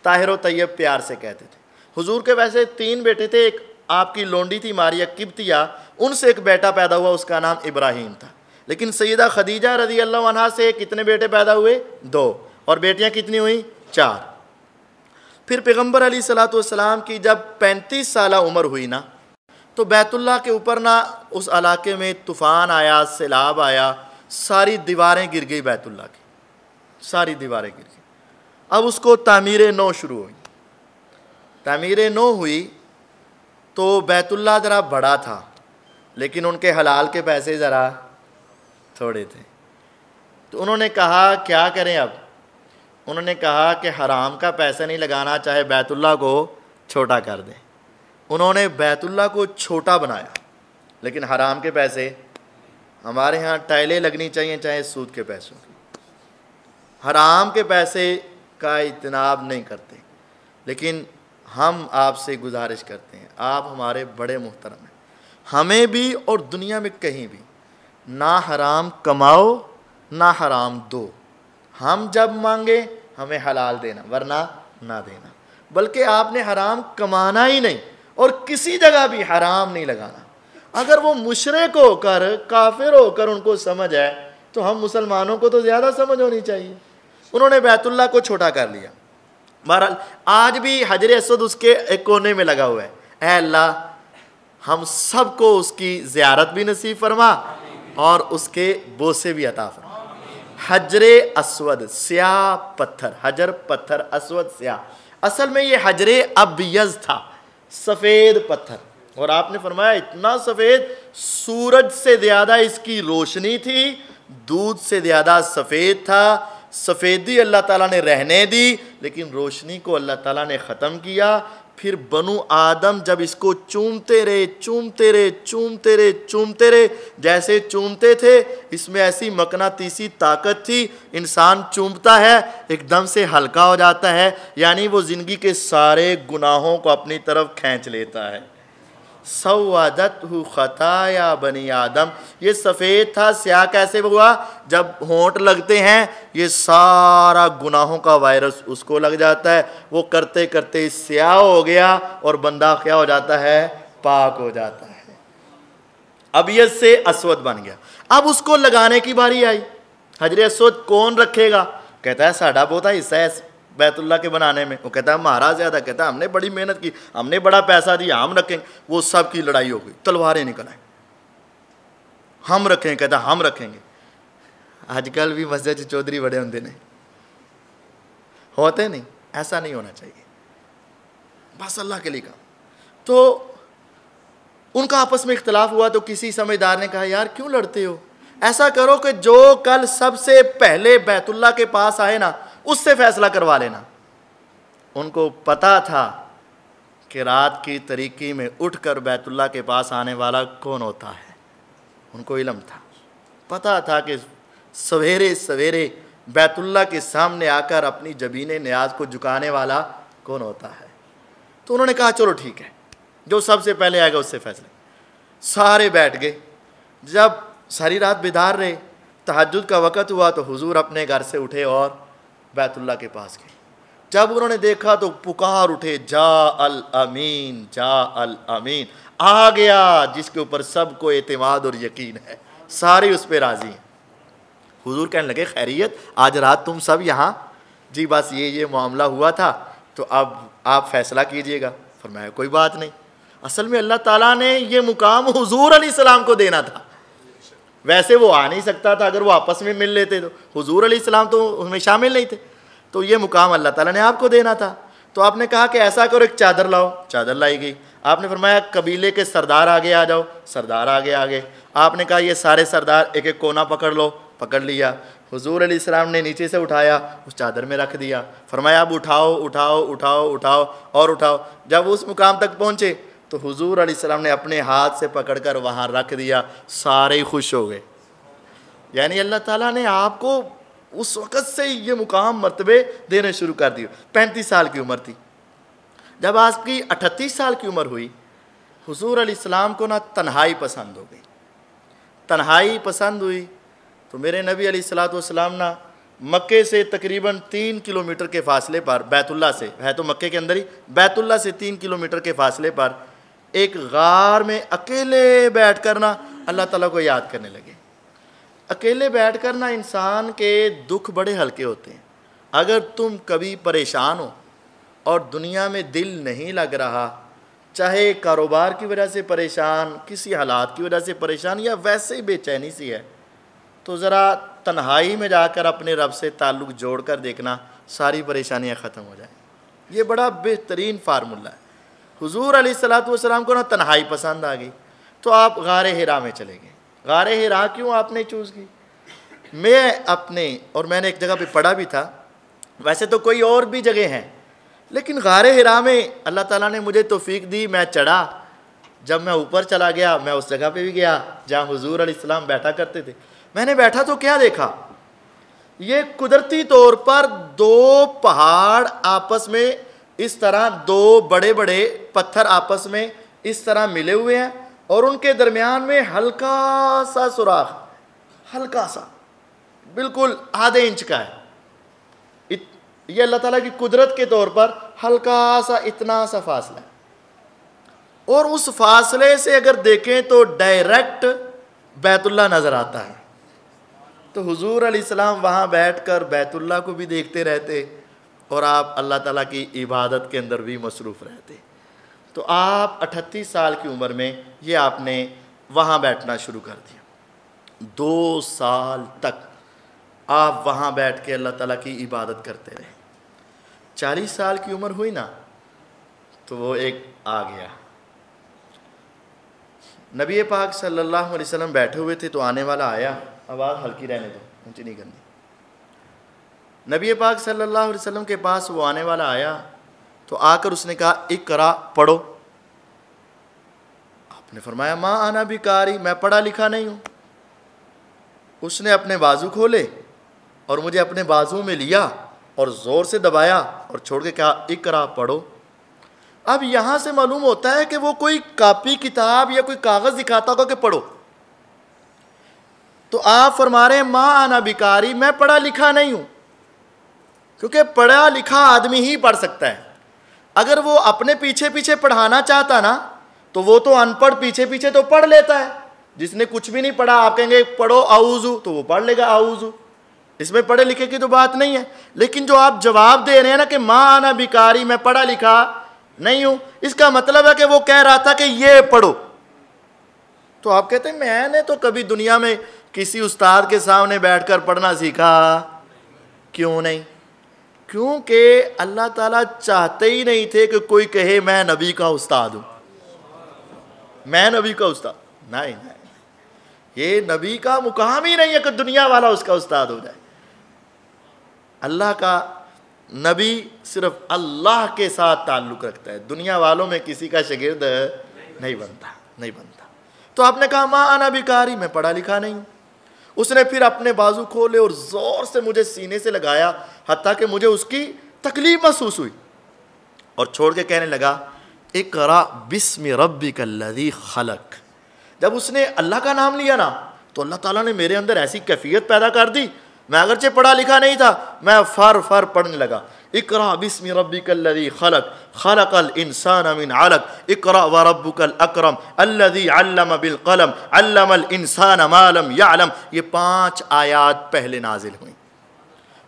ताहिर और तैयब प्यार से कहते थे। हुजूर के वैसे 3 बेटे थे, एक आपकी लोंडी थी मारिया किब्तिया, उनसे एक बेटा पैदा हुआ, उसका नाम इब्राहिम था। लेकिन सैयदा खदीजा रज़ी अल्लाह अन्हा से कितने बेटे पैदा हुए? 2, और बेटियां कितनी हुई? 4। फिर पैगम्बर अलैहिस्सलातु वस्सलाम की जब 35 साल उम्र हुई ना, तो बैतुल्लाह के ऊपर ना उस इलाके में तूफ़ान आया, सैलाब आया, सारी दीवारें गिर गई बैतुल्लाह की, सारी दीवारें गिर गई। अब उसको तामीर नौ शुरू हुई। तामीर नौ हुई तो बैतुल्लाह ज़रा बड़ा था, लेकिन उनके हलाल के पैसे ज़रा थोड़े थे। तो उन्होंने कहा क्या करें अब? उन्होंने कहा कि हराम का पैसा नहीं लगाना, चाहे बैतुल्लाह को छोटा कर दें। उन्होंने बैतुल्लाह को छोटा बनाया, लेकिन हराम के पैसे, हमारे यहाँ टाइलें लगनी चाहिए चाहे सूद के पैसों की, हराम के पैसे का इत्नाब नहीं करते। लेकिन हम आपसे गुजारिश करते हैं, आप हमारे बड़े मुहतरम हैं, हमें भी और दुनिया में कहीं भी ना हराम कमाओ ना हराम दो। हम जब मांगे हमें हलाल देना, वरना ना देना। बल्कि आपने हराम कमाना ही नहीं और किसी जगह भी हराम नहीं लगाना। अगर वो मुशरिक होकर, काफिर होकर उनको समझ है, तो हम मुसलमानों को तो ज़्यादा समझ होनी चाहिए। उन्होंने बैतुल्लाह को छोटा कर लिया। बहरहाल आज भी हजर असवद उसके एक कोने में लगा हुआ है। ऐ अल्लाह हम सबको उसकी ज़ियारत भी नसीब फरमा और उसके बोसे भी अता फरमा। हजरे अस्वद, स्याह पत्थर, हजर पत्थर, अस्वद स्याह, असल में ये हजरे अबयज़ था, सफ़ेद पत्थर। और आपने फरमाया इतना सफ़ेद, सूरज से ज़्यादा इसकी रोशनी थी, दूध से ज़्यादा सफ़ेद था। सफ़ेदी अल्लाह ताला ने रहने दी, लेकिन रोशनी को अल्लाह ताला ने ख़त्म किया। फिर बनु आदम जब इसको चूमते रहे, चूमते रहे, चूमते रहे, चूमते रहे, जैसे चूमते थे इसमें ऐसी मकनातीसी ताकत थी, इंसान चूमता है एकदम से हल्का हो जाता है, यानी वो ज़िंदगी के सारे गुनाहों को अपनी तरफ खींच लेता है। सव्वदतहु खताया बनी आदम, ये सफ़ेद था, स्याह कैसे हुआ? जब होंठ लगते हैं ये सारा गुनाहों का वायरस उसको लग जाता है, वो करते करते स्याह हो गया और बंदा क्या हो जाता है? पाक हो जाता है। अबयज़ से अस्वद बन गया। अब उसको लगाने की बारी आई। हजरे अस्वद कौन रखेगा? कहता है साडा बहुत हिस्सा है बैतुल्लाह के बनाने में। वो कहता है हमारा ज़्यादा, कहता है हमने बड़ी मेहनत की, हमने बड़ा पैसा दिया, हम रखेंगे। वो सब की लड़ाई हो गई, तलवारें निकल आई, हम रखेंगे, कहता हम रखेंगे। आजकल भी मस्जिद चौधरी बड़े होंगे नहीं होते, नहीं, ऐसा नहीं होना चाहिए, बस अल्लाह के लिए काम। तो उनका आपस में इख्तलाफ हुआ तो किसी समझदार ने कहा यार क्यों लड़ते हो, ऐसा करो कि जो कल सबसे पहले बैतुल्लाह के पास आए ना उससे फैसला करवा लेना। उनको पता था कि रात की तरीकी में उठकर बैतुल्लाह के पास आने वाला कौन होता है, उनको इल्म था, पता था कि सवेरे सवेरे बैतुल्लाह के सामने आकर अपनी जबीने न्याज को झुकाने वाला कौन होता है। तो उन्होंने कहा चलो ठीक है, जो सबसे पहले आएगा उससे फैसला। सारे बैठ गए। जब सारी रात बेदार रहे, तहज्जुद का वक़्त हुआ तो हुजूर अपने घर से उठे और बैतुल्लाह के पास गए। जब उन्होंने देखा तो पुकार उठे, जा अल अमीन, जा अल अमीन, आ गया जिसके ऊपर सबको एतमाद और यकीन है, सारे उस पर राज़ी हैं। हुजूर कहने लगे खैरियत, आज रात तुम सब यहाँ? जी बस ये मामला हुआ था, तो अब आप फैसला कीजिएगा। फरमाया कोई बात नहीं। असल में अल्लाह ताला ने ये मुकाम हुजूर अलैहिस्सलाम को देना था, वैसे वो आ नहीं सकता था, अगर वो आपस में मिल लेते तो। हुजूर अलैहिस्सलाम तो उसमें शामिल नहीं थे, तो ये मुकाम अल्लाह ताला ने आपको देना था। तो आपने कहा कि ऐसा करो एक चादर लाओ, चादर लाई गई। आपने फरमाया कबीले के सरदार आगे आ जाओ, सरदार आगे आ गए। आपने कहा ये सारे सरदार एक एक कोना पकड़ लो, पकड़ लिया। हुजूर अलैहिस्सलाम ने नीचे से उठाया, उस चादर में रख दिया। फरमाया अब उठाओ उठाओ उठाओ उठाओ और उठाओ। जब उस मुकाम तक पहुँचे तो हुजूर अलैहिस्सलाम ने अपने हाथ से पकड़कर वहाँ रख दिया, सारे ही खुश हो गए। यानी अल्लाह ताला ने आपको उस वक़्त से ये मुकाम मर्तबे देने शुरू कर दिए। 35 साल की उम्र थी। जब आपकी 38 साल की उम्र हुई, हुजूर अलैहिस्सलाम को ना तन्हाई पसंद हो गई। तन्हाई पसंद हुई तो मेरे नबी अलैहिस्सलातु वस्सलाम ना मक्के से तकरीबन 3 किलोमीटर के फासले पर, बैतुल्ला से है तो मक्के के अंदर ही, बैतुल्ला से 3 किलोमीटर के फासले पर एक गार में अकेले बैठ कर ना अल्लाह ताला को याद करने लगे। अकेले बैठ कर ना इंसान के दुख बड़े हल्के होते हैं। अगर तुम कभी परेशान हो और दुनिया में दिल नहीं लग रहा, चाहे कारोबार की वजह से परेशान, किसी हालात की वजह से परेशान, या वैसे ही बेचैनी सी है, तो ज़रा तन्हाई में जाकर अपने रब से ताल्लुक़ जोड़ कर देखना, सारी परेशानियाँ ख़त्म हो जाएँ। ये बड़ा बेहतरीन फार्मूला है। हुज़ूर अलैहिस्सलातु वस्सलाम को ना तन्हाई पसंद आ गई, तो आप गारे हिरा में चले गए। गारे हिरा क्यों आपने चूज़ की? मैं अपने, और मैंने एक जगह पे पढ़ा भी था, वैसे तो कोई और भी जगह हैं, लेकिन गारे हिरा में अल्लाह ताला ने मुझे तौफीक दी, मैं चढ़ा। जब मैं ऊपर चला गया, मैं उस जगह पे भी गया जहाँ हुज़ूर अलैहिस्सलाम बैठा करते थे। मैंने बैठा तो क्या देखा, ये कुदरती तौर पर 2 पहाड़ आपस में इस तरह, 2 बड़े बड़े पत्थर आपस में इस तरह मिले हुए हैं, और उनके दरमियान में हल्का सा सुराख, हल्का सा, बिल्कुल आधे इंच का है। ये अल्लाह ताला की कुदरत के तौर पर हल्का सा, इतना सा फासला है, और उस फासले से अगर देखें तो डायरेक्ट बैतुल्ला नज़र आता है। तो हुजूर अलैहिस्सलाम वहाँ बैठकर बैतुल्ला को भी देखते रहते, और आप अल्लाह ताला की इबादत के अंदर भी मसरूफ़ रहते। तो आप 38 साल की उम्र में ये आपने वहाँ बैठना शुरू कर दिया। 2 साल तक आप वहाँ बैठ के अल्लाह ताला की इबादत करते रहे। 40 साल की उम्र हुई ना, तो वो एक आ गया। नबी पाक सल्लल्लाहु अलैहि वसल्लम बैठे हुए थे, तो आने वाला आया। आवाज़ हल्की रहने दो, ऊंची नहीं करनी। नबी पाक सल्लल्लाहु अलैहि वसल्लम के पास वो आने वाला आया, तो आकर उसने कहा, इकरा, पढ़ो। आपने फरमाया, माँ आना बिकारी, मैं पढ़ा लिखा नहीं हूँ। उसने अपने बाजू खोले और मुझे अपने बाजुओं में लिया और ज़ोर से दबाया और छोड़ के कहा, इकरा, पढ़ो। अब यहाँ से मालूम होता है कि वो कोई कापी किताब या कोई कागज़ दिखाता होगा कि पढ़ो। तो आप फरमा रहे हैं, माँ आना बिकारी, मैं पढ़ा लिखा नहीं हूँ, क्योंकि पढ़ा लिखा आदमी ही पढ़ सकता है। अगर वो अपने पीछे पीछे पढ़ाना चाहता ना, तो वो तो अनपढ़ पीछे पीछे तो पढ़ लेता है। जिसने कुछ भी नहीं पढ़ा, आप कहेंगे पढ़ो आऊज़ू, तो वो पढ़ लेगा आऊज़ू। इसमें पढ़े लिखे की तो बात नहीं है। लेकिन जो आप जवाब दे रहे हैं ना कि माँ आना बिकारी, मैं पढ़ा लिखा नहीं हूँ, इसका मतलब है कि वो कह रहा था कि ये पढ़ो। तो आप कहते हैं, मैंने तो कभी दुनिया में किसी उस्ताद के सामने बैठकर पढ़ना सीखा क्यों नहीं? क्योंकि अल्लाह ताला चाहते ही नहीं थे कि कोई कहे मैं नबी का उस्ताद हूँ, मैं नबी का उस्ताद। नहीं नहीं, ये नबी का मुकाम ही नहीं है कि दुनिया वाला उसका उस्ताद हो जाए। अल्लाह का नबी सिर्फ अल्लाह के साथ ताल्लुक़ रखता है, दुनिया वालों में किसी का शागिर्द नहीं बनता, नहीं बनता। तो आपने कहा, माँ आना बिकारी, मैं पढ़ा लिखा नहीं हूँ। उसने फिर अपने बाजू खोले और ज़ोर से मुझे सीने से लगाया, हत्ता कि मुझे उसकी तकलीफ महसूस हुई, और छोड़ के कहने लगा, इक़रा बिस्मि रब्बिकल्लज़ी खलक़। जब उसने अल्लाह का नाम लिया ना, तो अल्लाह ताला ने मेरे अंदर ऐसी कैफियत पैदा कर दी, मैं अगरचे पढ़ा लिखा नहीं था, मैं फर पढ़ने लगा। इक़रा बिस्मि रब्बिकल्लज़ी खलक़ खलक़ल इंसान मिन अलक़ इक़रा व रब्बुकल अकरम अल्लज़ी अल्लम बिल क़लम अल्लमल इंसान मा लम यअलम। ये 5 आयात पहले नाजिल हुई।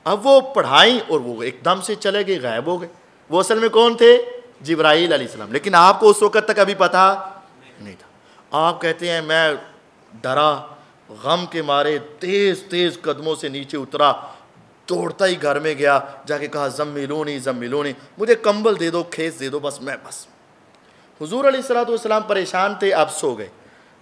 अब वो पढ़ाई और वो एकदम से चले गए, गायब हो गए। वो असल में कौन थे? जिब्राईल अलैहिस्सलाम। लेकिन आपको उस वक़्त तक अभी पता नहीं था। आप कहते हैं, मैं डरा, गम के मारे तेज़ तेज़ कदमों से नीचे उतरा, दौड़ता ही घर में गया, जाके कहा, ज़म्मिलूनी ज़म्मिलूनी, मुझे कंबल दे दो, खेस दे दो, बस मैं बस। हुज़ूर अलैहिस्सलातु वस्सलाम परेशान थे, आप सो गए।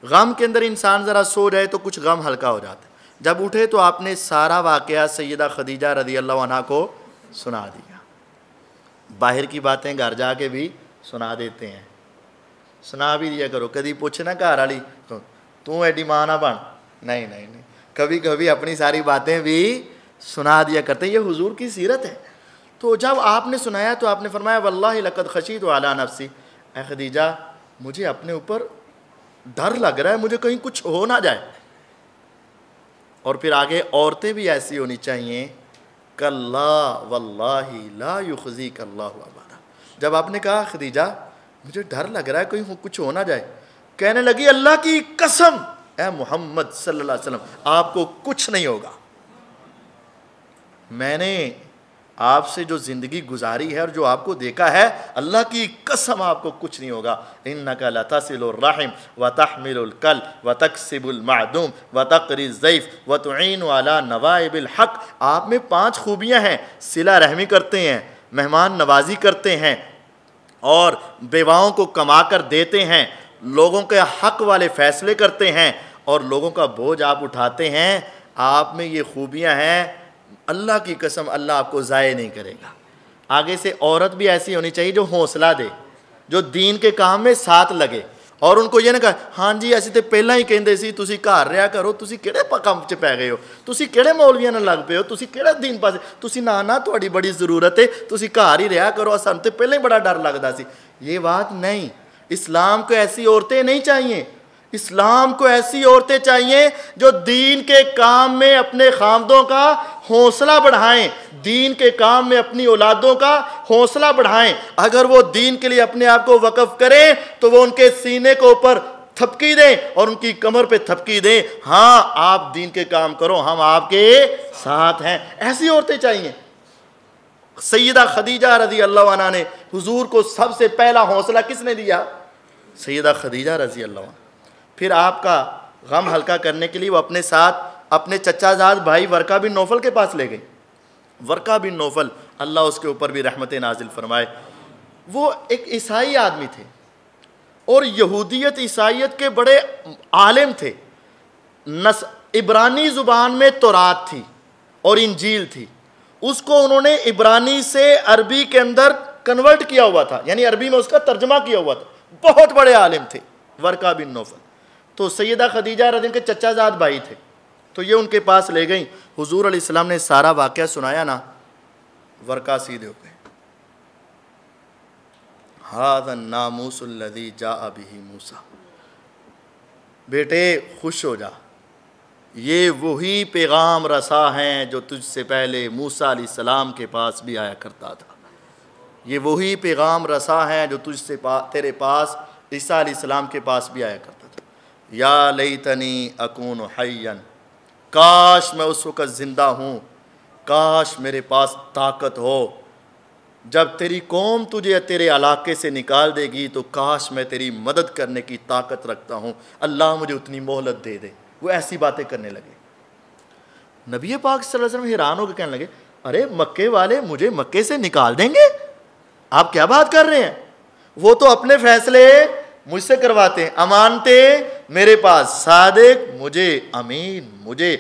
गम के अंदर इंसान ज़रा सो जाए तो कुछ गम हल्का हो जाता है। जब उठे तो आपने सारा वाक़या सैयदा खदीजा रज़ियल्लाहु अन्हा को सुना दिया। बाहर की बातें घर जाके भी सुना देते हैं, सुना भी दिया करो। कभी पूछना घर वाली, तू एडी मां ना बन, नहीं नहीं नहीं, कभी कभी अपनी सारी बातें भी सुना दिया करते। ये हुजूर की सीरत है। तो जब आपने सुनाया तो आपने फरमाया, वल्लाहि लक़द खशीतु अला नफ्सी, ऐ खदीजा मुझे अपने ऊपर डर लग रहा है, मुझे कहीं कुछ हो ना जाए। और फिर आगे, औरतें भी ऐसी होनी चाहिए कल्ला वल्लाही ला युखज़ीक अल्लाहु अबदा। जब आपने कहा खदीजा मुझे डर लग रहा है कहीं कुछ हो ना जाए, कहने लगी अल्लाह की कसम ए मोहम्मद सल्लल्लाहु अलैहि वसल्लम आपको कुछ नहीं होगा। मैंने आपसे जो ज़िंदगी गुजारी है और जो आपको देखा है, अल्लाह की कसम आपको कुछ नहीं होगा। इन्नका लतसिलुर रहम व तहमिलुल कल व तक्सिबुल मादूम व तक़रिज़ ज़ैफ़ व तुईनु अला नवाइबिल हक़। आप में 5 खूबियाँ हैं, सिला रहमी करते हैं, मेहमान नवाजी करते हैं और बेवाओं को कमा कर देते हैं, लोगों के हक़ वाले फ़ैसले करते हैं और लोगों का बोझ आप उठाते हैं। आप में ये खूबियाँ हैं, अल्लाह की कसम अल्लाह आपको ज़ाये नहीं करेगा। आगे से औरत भी ऐसी होनी चाहिए जो हौसला दे, जो दीन के काम में साथ लगे और उनको ये ना कहा हाँ जी असीं तो पहला ही कहंदे सी तुसीं घर रहा करो, तुसीं किहड़े काम च पै गए हो, तुसीं किहड़े मौलवियां नाल लग पे हो, तुसीं किहड़ा दीन पासे, तुसीं ना तुहाडी बड़ी ज़रूरत है, तुसीं घर ही रहा करो, सानूं तो पहले ही बड़ा डर लगदा सी। ये बात नहीं, इस्लाम को ऐसी औरतें नहीं चाहिए। इस्लाम को ऐसी औरतें चाहिए जो दीन के काम में अपने खामदों का हौसला बढ़ाएं, दीन के काम में अपनी औलादों का हौसला बढ़ाएं। अगर वो दीन के लिए अपने आप को वक़्फ़ करें तो वो उनके सीने को ऊपर थपकी दें और उनकी कमर पे थपकी दें, हाँ आप दीन के काम करो, हम आपके साथ हैं। ऐसी औरतें चाहिए। सैयदा खदीजा रज़ी अल्लाह अन्हा ने हुजूर को सबसे पहला हौसला किसने दिया? सैयदा खदीजा रज़ी अल्लाह। फिर आपका गम हल्का करने के लिए वो अपने साथ अपने चचाजाद भाई वर्का बिन नौफल के पास ले गई। वर्का बिन नौफल, अल्लाह उसके ऊपर भी रहमत नाजिल फरमाए, वो एक ईसाई आदमी थे और यहूदियत ईसाइयत के बड़े आलिम थे। इब्रानी ज़ुबान में तौरात थी और इंजील थी, उसको उन्होंने इब्रानी से अरबी के अंदर कन्वर्ट किया हुआ था, यानी अरबी में उसका तर्जमा किया हुआ था। बहुत बड़े आलिम थे वर्का बिन नौफल। तो सैयदा खदीजा रज़ी के चचाजाद भाई थे, तो ये उनके पास ले गई। हुजूर अलैहिस्सलाम ने सारा वाक़या सुनाया ना, वर्का सीधे हो गए। हाज़ा नामूसुल्लज़ी जाअ बिही मूसा, बेटे खुश हो जा, ये वही पैगाम रसा हैं जो तुझसे पहले मूसा अलैहिस्सलाम के पास भी आया करता था। ये वही पैगाम रसा हैं जो तुझसे तेरे पास ईसा अलैहिस्सलाम के पास भी आया करता था। या लैतनी अकूनु हय्यन, काश मैं उस वक़्त ज़िंदा हूँ, काश मेरे पास ताकत हो। जब तेरी कौम तुझे तेरे इलाके से निकाल देगी तो काश मैं तेरी मदद करने की ताकत रखता हूँ, अल्लाह मुझे उतनी मोहलत दे दे। वो ऐसी बातें करने लगे। नबी पाक सल्लल्लाहु अलैहि वसल्लम हैरान होकर कहने लगे, अरे मक्के वाले मुझे मक्के से निकाल देंगे? आप क्या बात कर रहे हैं? वो तो अपने फैसले मुझसे करवाते हैं, अमानते मेरे पास, सादिक मुझे, अमीन मुझे,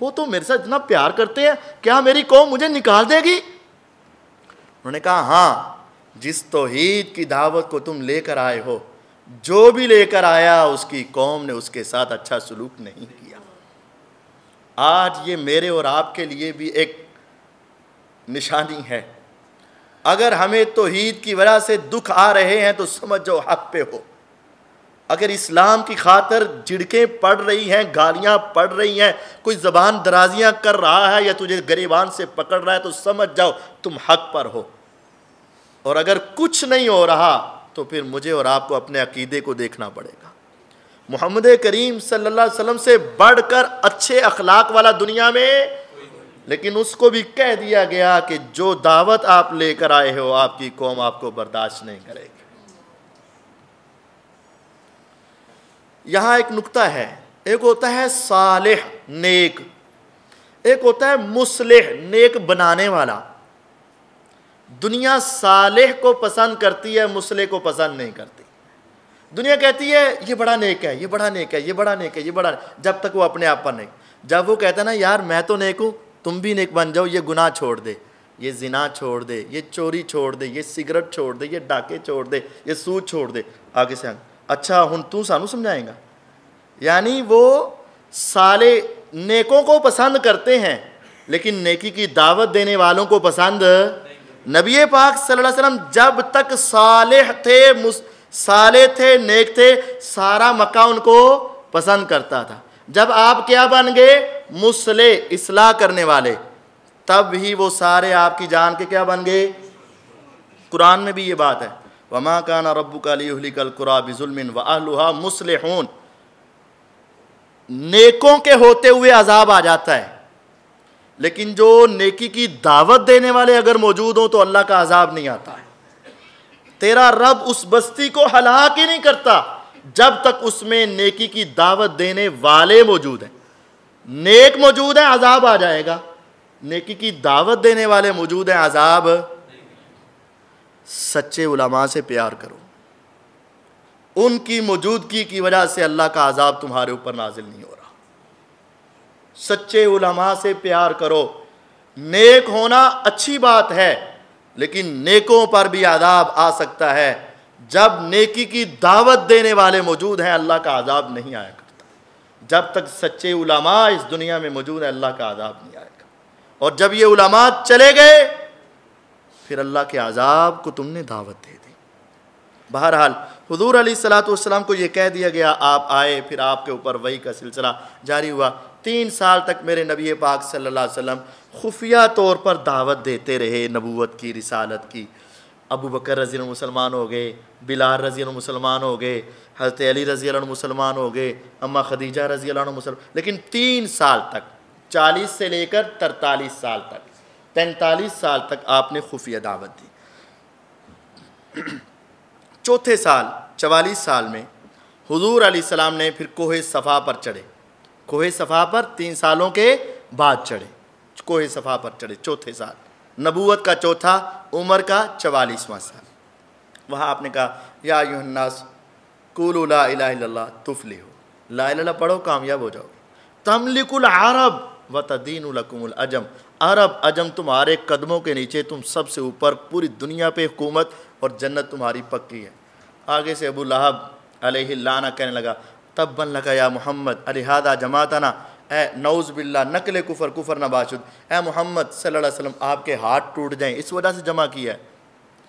वो तो मेरे साथ इतना प्यार करते हैं, क्या मेरी कौम मुझे निकाल देगी? उन्होंने कहा हाँ, जिस तौहीद की दावत को तुम लेकर आए हो, जो भी लेकर आया उसकी कौम ने उसके साथ अच्छा सलूक नहीं किया। आज ये मेरे और आपके लिए भी एक निशानी है। अगर हमें तौहीद की वजह से दुख आ रहे हैं तो समझ जाओ हक पे हो। अगर इस्लाम की खातर झिड़कें पड़ रही हैं, गालियां पड़ रही हैं, कोई ज़बान दराजियां कर रहा है या तुझे गिरेबान से पकड़ रहा है तो समझ जाओ तुम हक पर हो। और अगर कुछ नहीं हो रहा तो फिर मुझे और आपको अपने अकीदे को देखना पड़ेगा। मोहम्मद करीम सल्लल्लाहु अलैहि वसल्लम से बढ़कर अच्छे अखलाक वाला दुनिया में, लेकिन उसको भी कह दिया गया कि जो दावत आप लेकर आए हो आपकी कौम आपको बर्दाश्त नहीं करेगी। यहाँ एक नुक्ता है, एक होता है सालेह नेक, एक होता है मुस्लिह नेक बनाने वाला। दुनिया सालेह को पसंद करती है, मुस्लिह को पसंद नहीं करती। दुनिया कहती है ये बड़ा नेक है, ये बड़ा नेक है, ये बड़ा नेक है, ये बड़ा, जब तक वो अपने आप पर नहीं। जब वो कहता है ना यार मैं तो नेक हूँ, तुम भी नेक बन जाओ, ये गुनाह छोड़ दे, ये जिना छोड़ दे, ये चोरी छोड़ दे, ये सिगरेट छोड़ दे, ये डाके छोड़ दे, ये सूद छोड़ दे, आगे से अच्छा हुन तू सानू समझाएगा। यानी वो साले नेकों को पसंद करते हैं लेकिन नेकी की दावत देने वालों को पसंद। नबी पाक सल्लल्लाहु अलैहि वसल्लम जब तक साले थे, नेक थे, सारा मक्का उनको पसंद करता था। जब आप क्या बन गए? मुस्लिह, इस्लाह करने वाले, तब ही वो सारे आपकी जान के क्या बन गए। कुरान में भी ये बात है, वमा काना रब्बुका लियुहलिकल कुरा बिजुल्मिन व अहलुहा मुस्लिहून। नेकों के होते हुए अजाब आ जाता है, लेकिन जो नेकी की दावत देने वाले अगर मौजूद हो तो अल्लाह का अजाब नहीं आता है। तेरा रब उस बस्ती को हलाक ही नहीं करता जब तक उसमें नेकी की दावत देने वाले मौजूद हैं। नेक मौजूद है, अजाब आ जाएगा। नेकी की दावत देने वाले मौजूद हैं, अजाब। सच्चे उलमा से प्यार करो, उनकी मौजूदगी की वजह से अल्लाह का अजाब तुम्हारे ऊपर नाजिल नहीं हो रहा। सच्चे उलमा से प्यार करो। नेक होना अच्छी बात है, लेकिन नेकों पर भी अजाब आ सकता है। जब नेकी की दावत देने वाले मौजूद हैं, अल्लाह का अजाब नहीं आया करता। जब तक सच्चे उलमा इस दुनिया में मौजूद है, अल्लाह का अजाब नहीं आएगा। और जब ये उलमा चले गए, फिर अल्लाह के अजाब को तुमने दावत दे दी। बहरहाल हुजूर अलैहिस्सलातु वस्सलाम को ये कह दिया गया, आप आए, फिर आपके ऊपर वही का सिलसिला जारी हुआ। 3 साल तक मेरे नबी पाक सल्लल्लाहु अलैहि वसल्लम खुफिया तौर पर दावत देते रहे नबूवत की, रिसालत की। अबू बकर रज़ी अल्लाह मुसलमान हो गए, बिलाल रज़ी अल्लाह मुसलमान हो गए, हज़रत अली रज़ी अल्लाह मुसलमान हो गए, अम्मा खदीजा रज़ी अल्लाह मुसलमान। लेकिन 3 साल तक, 40 से लेकर 43 साल तक, 43 साल तक आपने खुफिया दावत दी। चौथे साल 44 साल में हुजूर अलैहिस्सलाम ने फिर कोहे सफ़ा पर चढ़े। कोहे सफ़ा पर 3 सालों के बाद चढ़े, कोहे सफ़ा पर चढ़े चौथे साल, नबूवत का चौथा, उम्र का 44वां साल। वहाँ आपने कहा, या अय्युहन्नास कुलू ला इलाहा इल्लल्लाह तुफ्लिहू, ला इलाहा इल्लल्लाह पढ़ो कामयाब हो जाओगे। तमलिकुल अरब व तदीनु लकुमुल अजम, अरब अजम तुम्हारे कदमों के नीचे, तुम सबसे ऊपर, पूरी दुनिया पे हुकूमत और जन्नत तुम्हारी पक्की है। आगे से अबू लहब अलैहि लाना कहने लगा, तब बन लगा या मोहम्मद अलिहादा जमातना, ए नौज़ बिल्ला नकल कुफर, कुफर नबाशुद, ए मोहम्मद सल्लल्लाहु अलैहि वसल्लम आपके हाथ टूट जाएं, इस वजह से जमा किया है।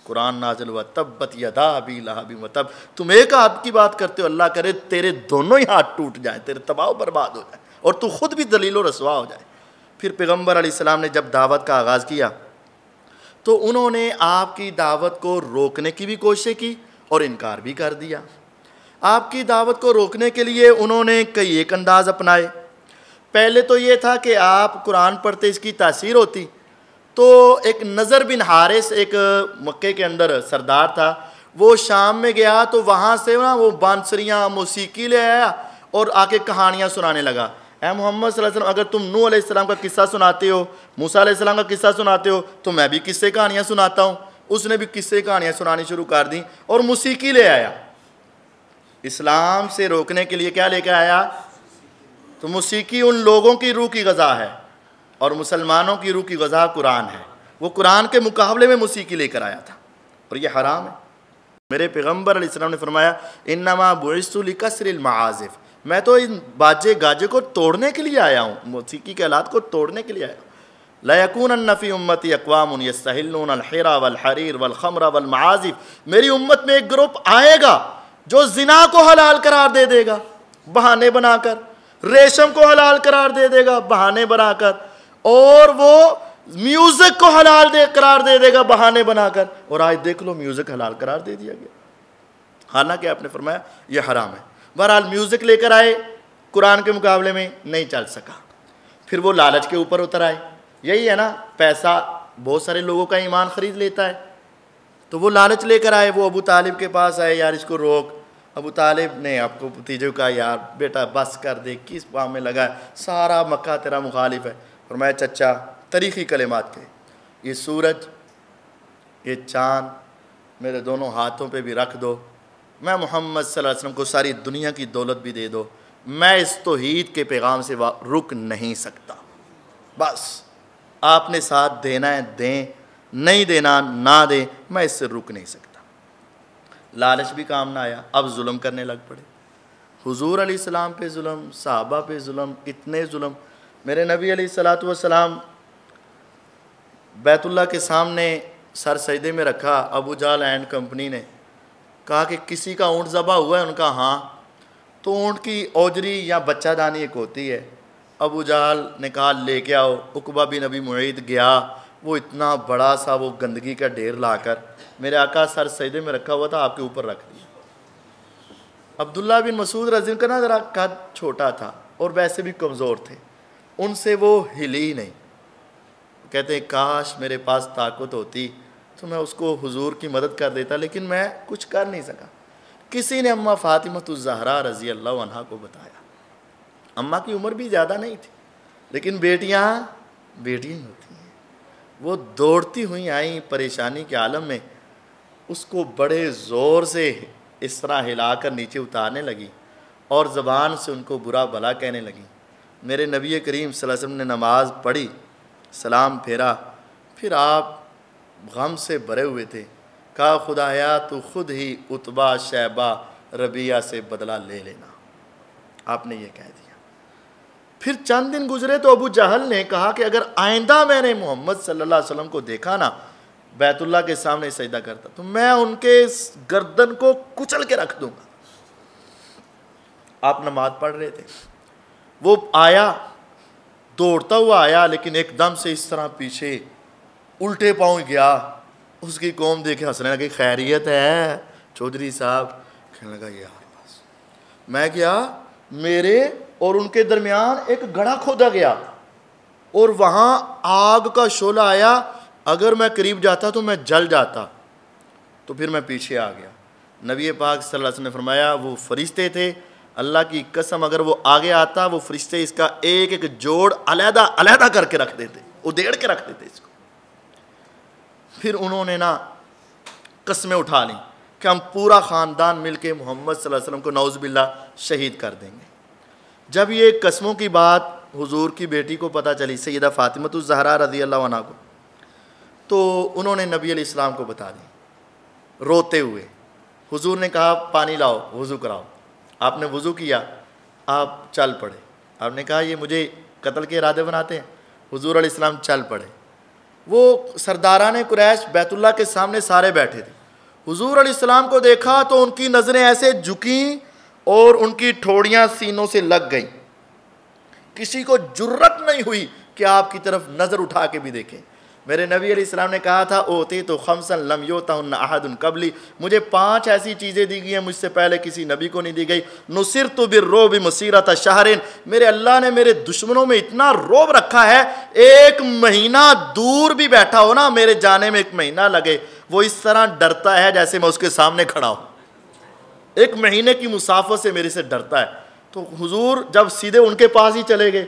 कुरान नाजिल हुआ, तब्बत यदा अबी लहब व तब। तुम एक हाथ की बात करते हो, अल्लाह करे तेरे दोनों ही हाथ टूट जाएं, तेरे तबाह बर्बाद हो जाए और तू खुद भी दलील व रसवा हो जाए। फिर पैगम्बर अलैहिस्सलाम ने जब दावत का आगाज़ किया तो उन्होंने आपकी दावत को रोकने की भी कोशिश की और इनकार भी कर दिया। आपकी दावत को रोकने के लिए उन्होंने कई एक अंदाज़ अपनाए। पहले तो ये था कि आप कुरान पढ़ते इसकी तासीर होती। तो एक नज़र बिन हारिस, एक मक्के के अंदर सरदार था, वो शाम में गया तो वहाँ से ना वो बांसुरियाँ मौसीकी ले आया और आके कहानियाँ सुनाने लगा। ऐ मोहम्मद सल्लल्लाहु अलैहि वसल्लम, अगर तुम नूह अलैहिस्सलाम का किस्सा सुनाते हो, मूसा अलैहिस्सलाम का किस्सा सुनाते हो, तो मैं भी किस्से कहानियाँ सुनाता हूँ। उसने भी किस्से कहानियाँ सुनानी शुरू कर दी और मौसीकी ले आया। इस्लाम से रोकने के लिए क्या लेकर आया? तो मौसीकी उन लोगों की रूह की ग़ज़ा है और मुसलमानों की रूह की ग़ज़ा कुरान है। वो कुरान के मुकाबले में मौसीकी लेकर आया था और ये हराम है। मेरे पैगम्बर अलैहिस्सलाम ने फरमाया, इन्नमा बुइस्तु लिकस्रिल मआज़िफ़, मैं तो इन बाजे गाजे को तोड़ने के लिए आया हूँ, मौसीकी के आलात को तोड़ने के लिए आया हूँ। ला यकूनन्न फ़ी उम्मती अक़वामुन यस्तहिल्लूनल हिरा वल हरीर वल ख़म्र वल मआज़िफ़, मेरी उम्मत में एक ग्रुप आएगा जो ज़िना को हलाल करार दे देगा बहाने बनाकर, रेशम को हलाल करार दे देगा बहाने बनाकर, और वो म्यूज़िक को हलाल करार दे देगा बहाने बनाकर। और आज देख लो, म्यूज़िक हलाल करार दे दिया गया, हालांकि आपने फरमाया ये हराम है। बहरहाल म्यूज़िक लेकर आए, कुरान के मुकाबले में नहीं चल सका। फिर वो लालच के ऊपर उतर आए। यही है ना, पैसा बहुत सारे लोगों का ईमान ख़रीद लेता है। तो वो लालच लेकर आए, वो अबू तालिब के पास आए, यार इसको रोक। अबू तालिब ने आपको भतीजे का, यार बेटा बस कर दे, किस काम में लगा है, सारा मक्का तेरा मुखालिफ है। और मैं चचा तरीक़ी कलिमात के, ये सूरज ये चाँद मेरे दोनों हाथों पे भी रख दो, मैं मोहम्मद सल्लल्लाहु अलैहि वसल्लम को सारी दुनिया की दौलत भी दे दो, मैं इस तौहीद के पैगाम से रुक नहीं सकता। बस आपने साथ देना है दें, नहीं देना ना दें, मैं इससे रुक नहीं सकता। लालच भी काम ना आया, अब जुल्म करने लग पड़े। हुजूर अलैहिस्सलाम पे जुल्म, सहाबा पे जुल्म, इतने जुल्म। मेरे नबी अलैहिस्सलातु वस्सलाम बैतुल्लाह के सामने सर सजदे में रखा। अबू जाल एंड कंपनी ने कहा कि किसी का ऊँट ज़बा हुआ है? उनका हाँ। तो ऊँट की औजरी या बच्चादानी एक होती है, अबू जहल ने कहा लेके आओ। उकबा बिन अबी मुईद गया, वो इतना बड़ा सा वो गंदगी का ढेर लाकर मेरे आका सर सजदे में रखा हुआ था, आपके ऊपर रख दिया। अब्दुल्ला बिन मसूद रज़ी का ना ज़रा कद छोटा था और वैसे भी कमज़ोर थे, उनसे वो हिली ही नहीं। कहते हैं काश मेरे पास ताकत होती तो मैं उसको हुजूर की मदद कर देता, लेकिन मैं कुछ कर नहीं सका। किसी ने अम्मा फ़ातिमतुज़ ज़हरा रज़ी अल्लाह अन्हा को बताया। अम्मा की उम्र भी ज़्यादा नहीं थी, लेकिन बेटियां बेटियां होती हैं। वो दौड़ती हुई आई परेशानी के आलम में, उसको बड़े ज़ोर से इस तरह हिलाकर नीचे उतारने लगी और ज़बान से उनको बुरा भला कहने लगी। मेरे नबी करीम सल्लल्लाहु अलैहि वसल्लम ने नमाज़ पढ़ी, सलाम फेरा, फिर आप गम से भरे हुए थे। कहा खुदाया तू खुद ही उतबा शैबा रबिया से बदला ले लेना, आपने ये कह दिया। फिर चंद दिन गुजरे तो अबू जहल ने कहा कि अगर आइंदा मैंने मोहम्मद सल्लल्लाहु अलैहि वसल्लम को देखा ना बैतुल्लाह के सामने सजदा करता तो मैं उनके गर्दन को कुचल के रख दूंगा। आप नमाज पढ़ रहे थे, वो आया, दौड़ता हुआ आया, लेकिन एकदम से इस तरह पीछे उल्टे पाँव गया। उसकी कौम देखे हंसने लगी, खैरियत है चौधरी साहब? कहने लगा यार बस। मैं गया, मेरे और उनके दरमियान एक गड्ढा खोदा गया और वहाँ आग का शोला आया। अगर मैं करीब जाता तो मैं जल जाता, तो फिर मैं पीछे आ गया। नबी पाक सल्लल्लाहु अलैहि वसल्लम ने फरमाया वो फरिश्ते थे, अल्लाह की कसम अगर वो आगे आता वो फरिश्ते इसका एक एक जोड़ अलहदा अलहदा करके रख देते, उधेड़ के रख देते इसको। फिर उन्होंने ना कस्में उठा ली कि हम पूरा ख़ानदान मिलके मोहम्मद सल्लल्लाहु अलैहि वसल्लम को नौज़ुबिल्लाह शहीद कर देंगे। जब ये कस्मों की बात हुजूर की बेटी को पता चली, सैयदा फ़ातिमतुज़ ज़हरा रज़ी अल्लाह अन्हा को, तो उन्होंने नबी अलैहिस्सलाम को बता दी रोते हुए। हुजूर ने कहा पानी लाओ, वज़ू कराओ। आपने वज़ू किया, आप चल पड़े। आपने कहा ये मुझे कत्ल के इरादे बनाते हैं। हुजूर अलैहिस्सलाम चल पड़े। वो सरदारान कुरैश बैतुल्लाह के सामने सारे बैठे थे। हुजूर अलैहिस्सलाम को देखा तो उनकी नज़रें ऐसे झुकीं और उनकी ठोड़ियाँ सीनों से लग गईं। किसी को जुर्रत नहीं हुई कि आपकी तरफ नज़र उठा के भी देखें। मेरे नबी अलैहिस्सलाम ने कहा था ओती तो खमसन लम योतहुन्ना अहदुन कबली, मुझे 5 ऐसी चीज़ें दी गई हैं मुझसे पहले किसी नबी को नहीं दी गई। नुसिरतु बिर्रुब मसीरत शहरिन, मेरे अल्लाह ने मेरे दुश्मनों में इतना रोब रखा है, 1 महीना दूर भी बैठा हो ना, मेरे जाने में 1 महीना लगे, वो इस तरह डरता है जैसे मैं उसके सामने खड़ा हूँ। 1 महीने की मुसाफत से मेरे से डरता है। तो हुजूर जब सीधे उनके पास ही चले गए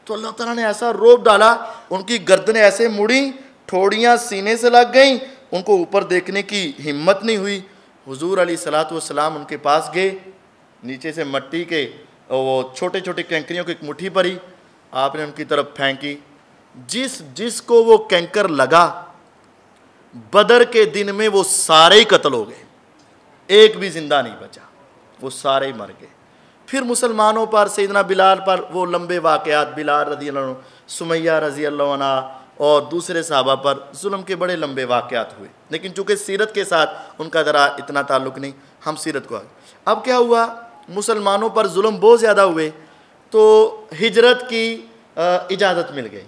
तो अल्लाह ताला ने ऐसा रोब डाला, उनकी गर्दनें ऐसे मुड़ी, ठोड़ियाँ सीने से लग गईं, उनको ऊपर देखने की हिम्मत नहीं हुई। हुजूर अलैहिस्सलातु वस्सलाम उनके पास गए, नीचे से मिट्टी के वो छोटे छोटे कैंकरियों की एक मुट्ठी भरी, आपने उनकी तरफ फेंकी। जिसको वो कैंकर लगा, बदर के दिन में वो सारे ही कत्ल हो गए, एक भी जिंदा नहीं बचा, वो सारे ही मर गए। फिर मुसलमानों पर, सैयदना बिलाल पर वो लंबे वाक़यात, बिलाल रज़ी अल्लाह अन्हु, सुमैया रज़ी अल्लाह अन्हा और दूसरे सहाबा पर जुल्म के बड़े लंबे वाक़यात हुए। लेकिन चूँकि सीरत के साथ उनका ज़रा इतना ताल्लुक़ नहीं, हम सीरत को आगे। अब क्या हुआ, मुसलमानों पर जुल्म बहुत ज़्यादा हुए तो हिजरत की इजाज़त मिल गई।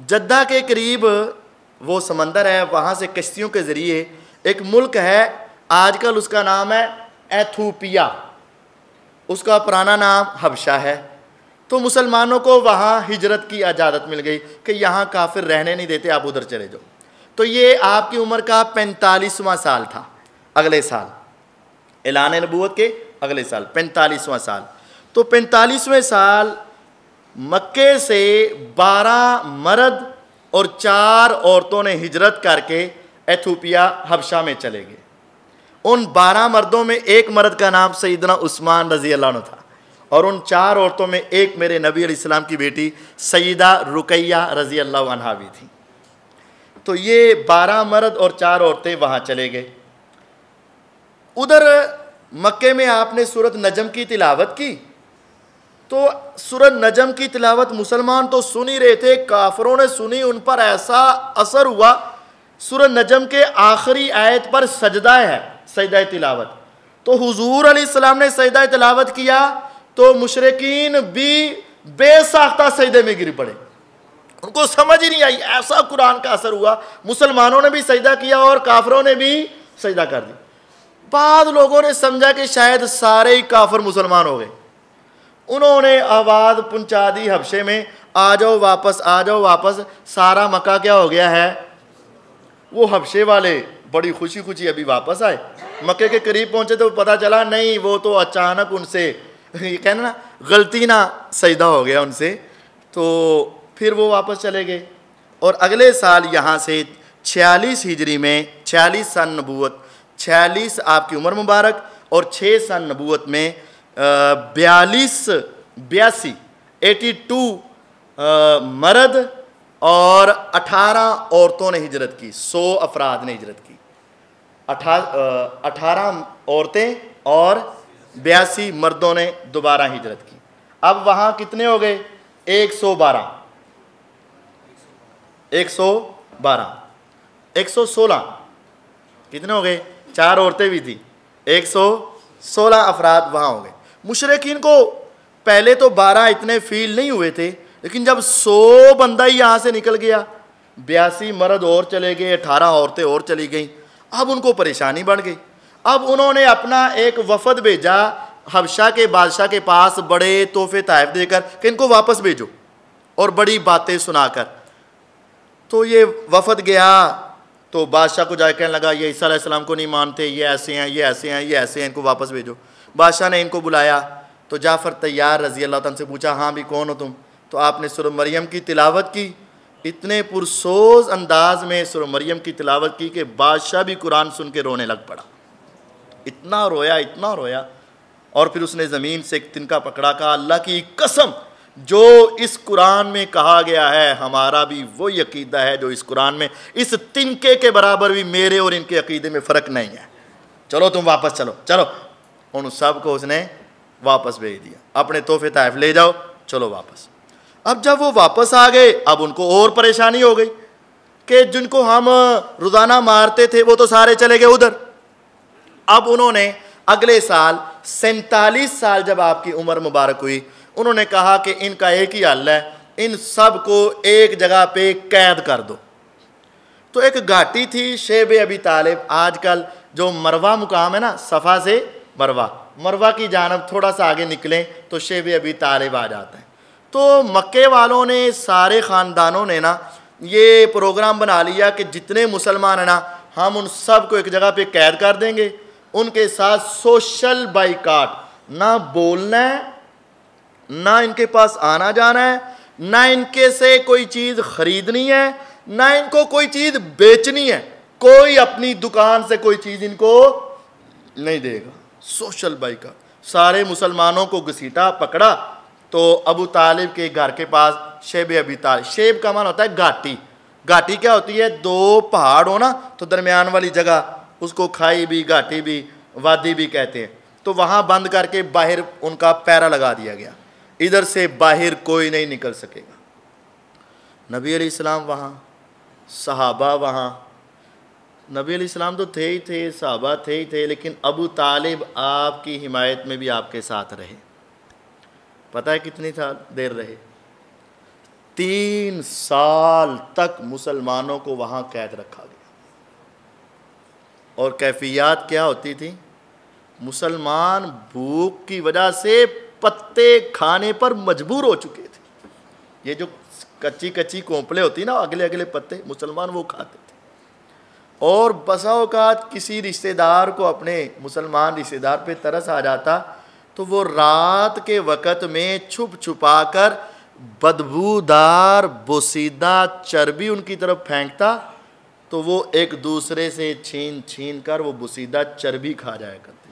जद्दा के करीब वो समंदर है, वहाँ से कश्तियों के ज़रिए एक मुल्क है, आजकल उसका नाम है एथोपिया, उसका पुराना नाम हबशा है। तो मुसलमानों को वहाँ हिजरत की इजाज़त मिल गई कि यहाँ काफिर रहने नहीं देते, आप उधर चले जाओ। तो ये आपकी उम्र का 45वां साल था, अगले साल ऐलान नबूवत के अगले साल 45वां साल। तो 45वें साल मक्के से 12 मर्द और 4 औरतों ने हिजरत करके एथोपिया हबशा में चले गए। उन 12 मर्दों में एक मर्द का नाम सैयदना उस्मान रज़ी अल्लाह अन्हु था और उन 4 औरतों में एक मेरे नबी अलैहिस्सलाम की बेटी सैयदा रुकैया रज़ी अल्लाह अन्हा भी थी। तो ये 12 मर्द और 4 औरतें वहाँ चले गए। उधर मक्के में आपने सूरत नजम की तिलावत की, तो सूरत नजम की तिलावत मुसलमान तो सुन ही रहे थे, काफिरों ने सुनी, उन पर ऐसा असर हुआ। सूरत नजम के आखिरी आयत पर सजदा है, सजदा तिलावत। तो हुजूर अलैहिस्सलाम ने सजदा तिलावत किया तो मुशरिकीन भी बेसाख्ता सजदे में गिर पड़े। उनको समझ ही नहीं आई, ऐसा कुरान का असर हुआ। मुसलमानों ने भी सजदा किया और काफरों ने भी सजदा कर दिया। बाद लोगों ने समझा कि शायद सारे ही काफर मुसलमान हो गए। उन्होंने आवाज़ पहुंचा दी हबशे में, आ जाओ वापस, आ जाओ वापस, सारा मक्का क्या हो गया है। वो हबशे वाले बड़ी खुशी खुशी अभी वापस आए। मक्के के करीब पहुंचे तो पता चला नहीं, वो तो अचानक उनसे ये कहना ना गलती ना सजदा हो गया उनसे, तो फिर वो वापस चले गए। और अगले साल यहाँ से 46 हिजरी में 46 सन नबूवत, 46 आपकी उम्र मुबारक और 6 सन नबूवत में 82 मर्द और 18 औरतों ने हिजरत की। 100 अफराद ने हिजरत की। 18 औरतें और 82 मर्दों ने दोबारा हिजरत की। अब वहाँ कितने हो गए? 112, 116 कितने हो गए? 4 औरतें भी थी, 116 अफराद वहाँ हो गए। मुशरिकीन को पहले तो 12 इतने फील नहीं हुए थे, लेकिन जब 100 बंदा ही यहाँ से निकल गया, 82 मर्द और चले गए, 18 औरतें और चली गईं, अब उनको परेशानी बढ़ गई। अब उन्होंने अपना एक वफद भेजा हबशा के बादशाह के पास, बड़े तोहफे ताइफ देकर कि इनको वापस भेजो और बड़ी बातें सुनाकर। तो ये वफद गया तो बादशाह को जाकर कहने लगा, ये ईसा अलैहिस्सलाम को नहीं मानते, ये ऐसे हैं, ये ऐसे हैं, ये ऐसे हैं, इनको वापस भेजो। बादशाह ने इनको बुलाया तो जाफ़र तैयार रज़ी अल्लाह तआला से पूछा, हाँ भी कौन हो तुम? तो आपने सूरह मरियम की तिलावत की, इतने पुरसोज अंदाज में सूरह मरियम की तिलावत की कि बादशाह भी कुरान सुन के रोने लग पड़ा। इतना रोया, इतना रोया। और फिर उसने ज़मीन से एक तिनका पकड़ा, कहा अल्लाह की कसम, जो इस कुरान में कहा गया है हमारा भी वही अकीदा है जो इस कुरान में, इस तिनके के बराबर भी मेरे और इनके अकीदे में फ़र्क नहीं है, चलो तुम वापस चलो। चलो उन सब को उसने वापस भेज दिया, अपने तोहफे ताइफ ले जाओ, चलो वापस। अब जब वो वापस आ गए, अब उनको और परेशानी हो गई कि जिनको हम रोज़ाना मारते थे वो तो सारे चले गए उधर। अब उन्होंने अगले साल 47 साल जब आपकी उम्र मुबारक हुई, उन्होंने कहा कि इनका एक ही हल है, इन सब को एक जगह पे कैद कर दो। तो एक घाटी थी शेब अबी तालिब, आजकल जो मरवा मुकाम है ना, सफ़ा से मरवा की जानब थोड़ा सा आगे निकलें तो शेब अबी तालिब आ जाता है। तो मक्के वालों ने, सारे ख़ानदानों ने ना ये प्रोग्राम बना लिया कि जितने मुसलमान हैं ना, हम उन सब को एक जगह पे कैद कर देंगे, उनके साथ सोशल बाइकाट, ना बोलना है, ना इनके पास आना जाना है, ना इनके से कोई चीज़ ख़रीदनी है, ना इनको कोई चीज़ बेचनी है, कोई अपनी दुकान से कोई चीज़ इनको नहीं देगा। Social boycott. सारे मुसलमानों को घसीटा, पकड़ा तो अबू तालिब के घर के पास शेब अबी तालिब, शेब का मान होता है घाटी। घाटी क्या होती है? 2 पहाड़ हो ना तो दरमियान वाली जगह, उसको खाई भी, घाटी भी, वादी भी कहते हैं। तो वहाँ बंद करके बाहर उनका पैरा लगा दिया गया, इधर से बाहर कोई नहीं निकल सकेगा। नबी अलैहिस्सलाम वहाँ, सहाबा वहाँ। नबी अलैहिस्सलाम तो थे ही थे, सहाबा थे ही थे, लेकिन अबू तालिब आपकी हिमायत में भी आपके साथ रहे। पता है कितनी देर रहे? 3 साल तक मुसलमानों को वहाँ कैद रखा गया। और कैफियत क्या होती थी? मुसलमान भूख की वजह से पत्ते खाने पर मजबूर हो चुके थे। ये जो कच्ची कच्ची कोंपले होती ना, अगले अगले पत्ते, मुसलमान वो खाते थे। और बसा औकात किसी रिश्तेदार को, अपने मुसलमान रिश्तेदार पे तरस आ जाता तो वो रात के वक़्त में छुप छुपा कर बदबूदार बोसीदा चर्बी उनकी तरफ फेंकता, तो वो एक दूसरे से छीन छीन कर वो बोसीदा चर्बी खा जाया करते।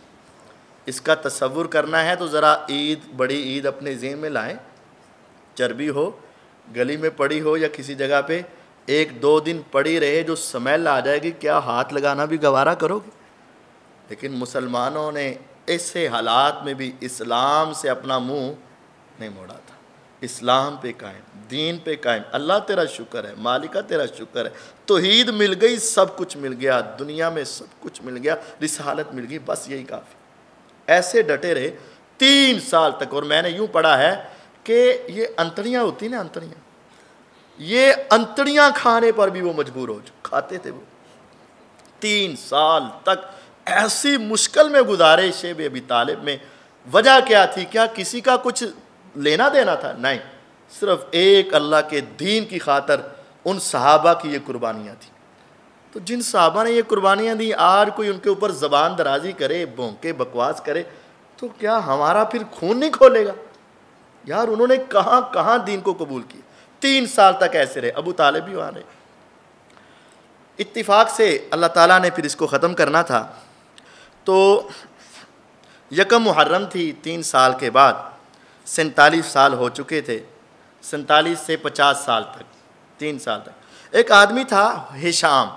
इसका तसव्वुर करना है तो ज़रा ईद, बड़ी ईद अपने ज़हन में लाएं। चर्बी हो, गली में पड़ी हो या किसी जगह पे 1-2 दिन पड़ी रहे, जो स्मेल आ जाएगी, क्या हाथ लगाना भी गवारा करोगे? लेकिन मुसलमानों ने ऐसे हालात में भी इस्लाम से अपना मुंह नहीं मोड़ा था। इस्लाम पे कायम, दीन पे कायम। अल्लाह तेरा शुक्र है, मालिका तेरा शुक्र है, तौहीद मिल गई, सब कुछ मिल गया, दुनिया में सब कुछ मिल गया, रिसालत मिल गई, बस यही काफ़ी। ऐसे डटे रहे 3 साल तक। और मैंने यूँ पढ़ा है कि ये अंतड़ियाँ होती ना, अंतड़ियाँ, ये अंतड़ियाँ खाने पर भी वो मजबूर हो खाते थे। वो 3 साल तक ऐसी मुश्किल में गुजारे शेब अबी तालिब में। वजह क्या थी? क्या किसी का कुछ लेना देना था? नहीं, सिर्फ एक अल्लाह के दीन की खातर उन सहाबा की ये कुर्बानियाँ थी। तो जिन सहाबा ने ये कुर्बानियाँ दी, आज कोई उनके ऊपर ज़बान दराजी करे, भौंके, बकवास करे, तो क्या हमारा फिर खून नहीं खोलेगा? यार उन्होंने कहाँ कहाँ दीन को कबूल किया। 3 साल तक ऐसे रहे, अबू तालिब भी वहाँ रहे। इत्तिफाक से अल्लाह ताला ने फिर इसको ख़त्म करना था, तो यकम मुहर्रम थी। 3 साल के बाद 47 साल हो चुके थे, 47 से 50 साल तक, 3 साल तक। एक आदमी था हिशाम,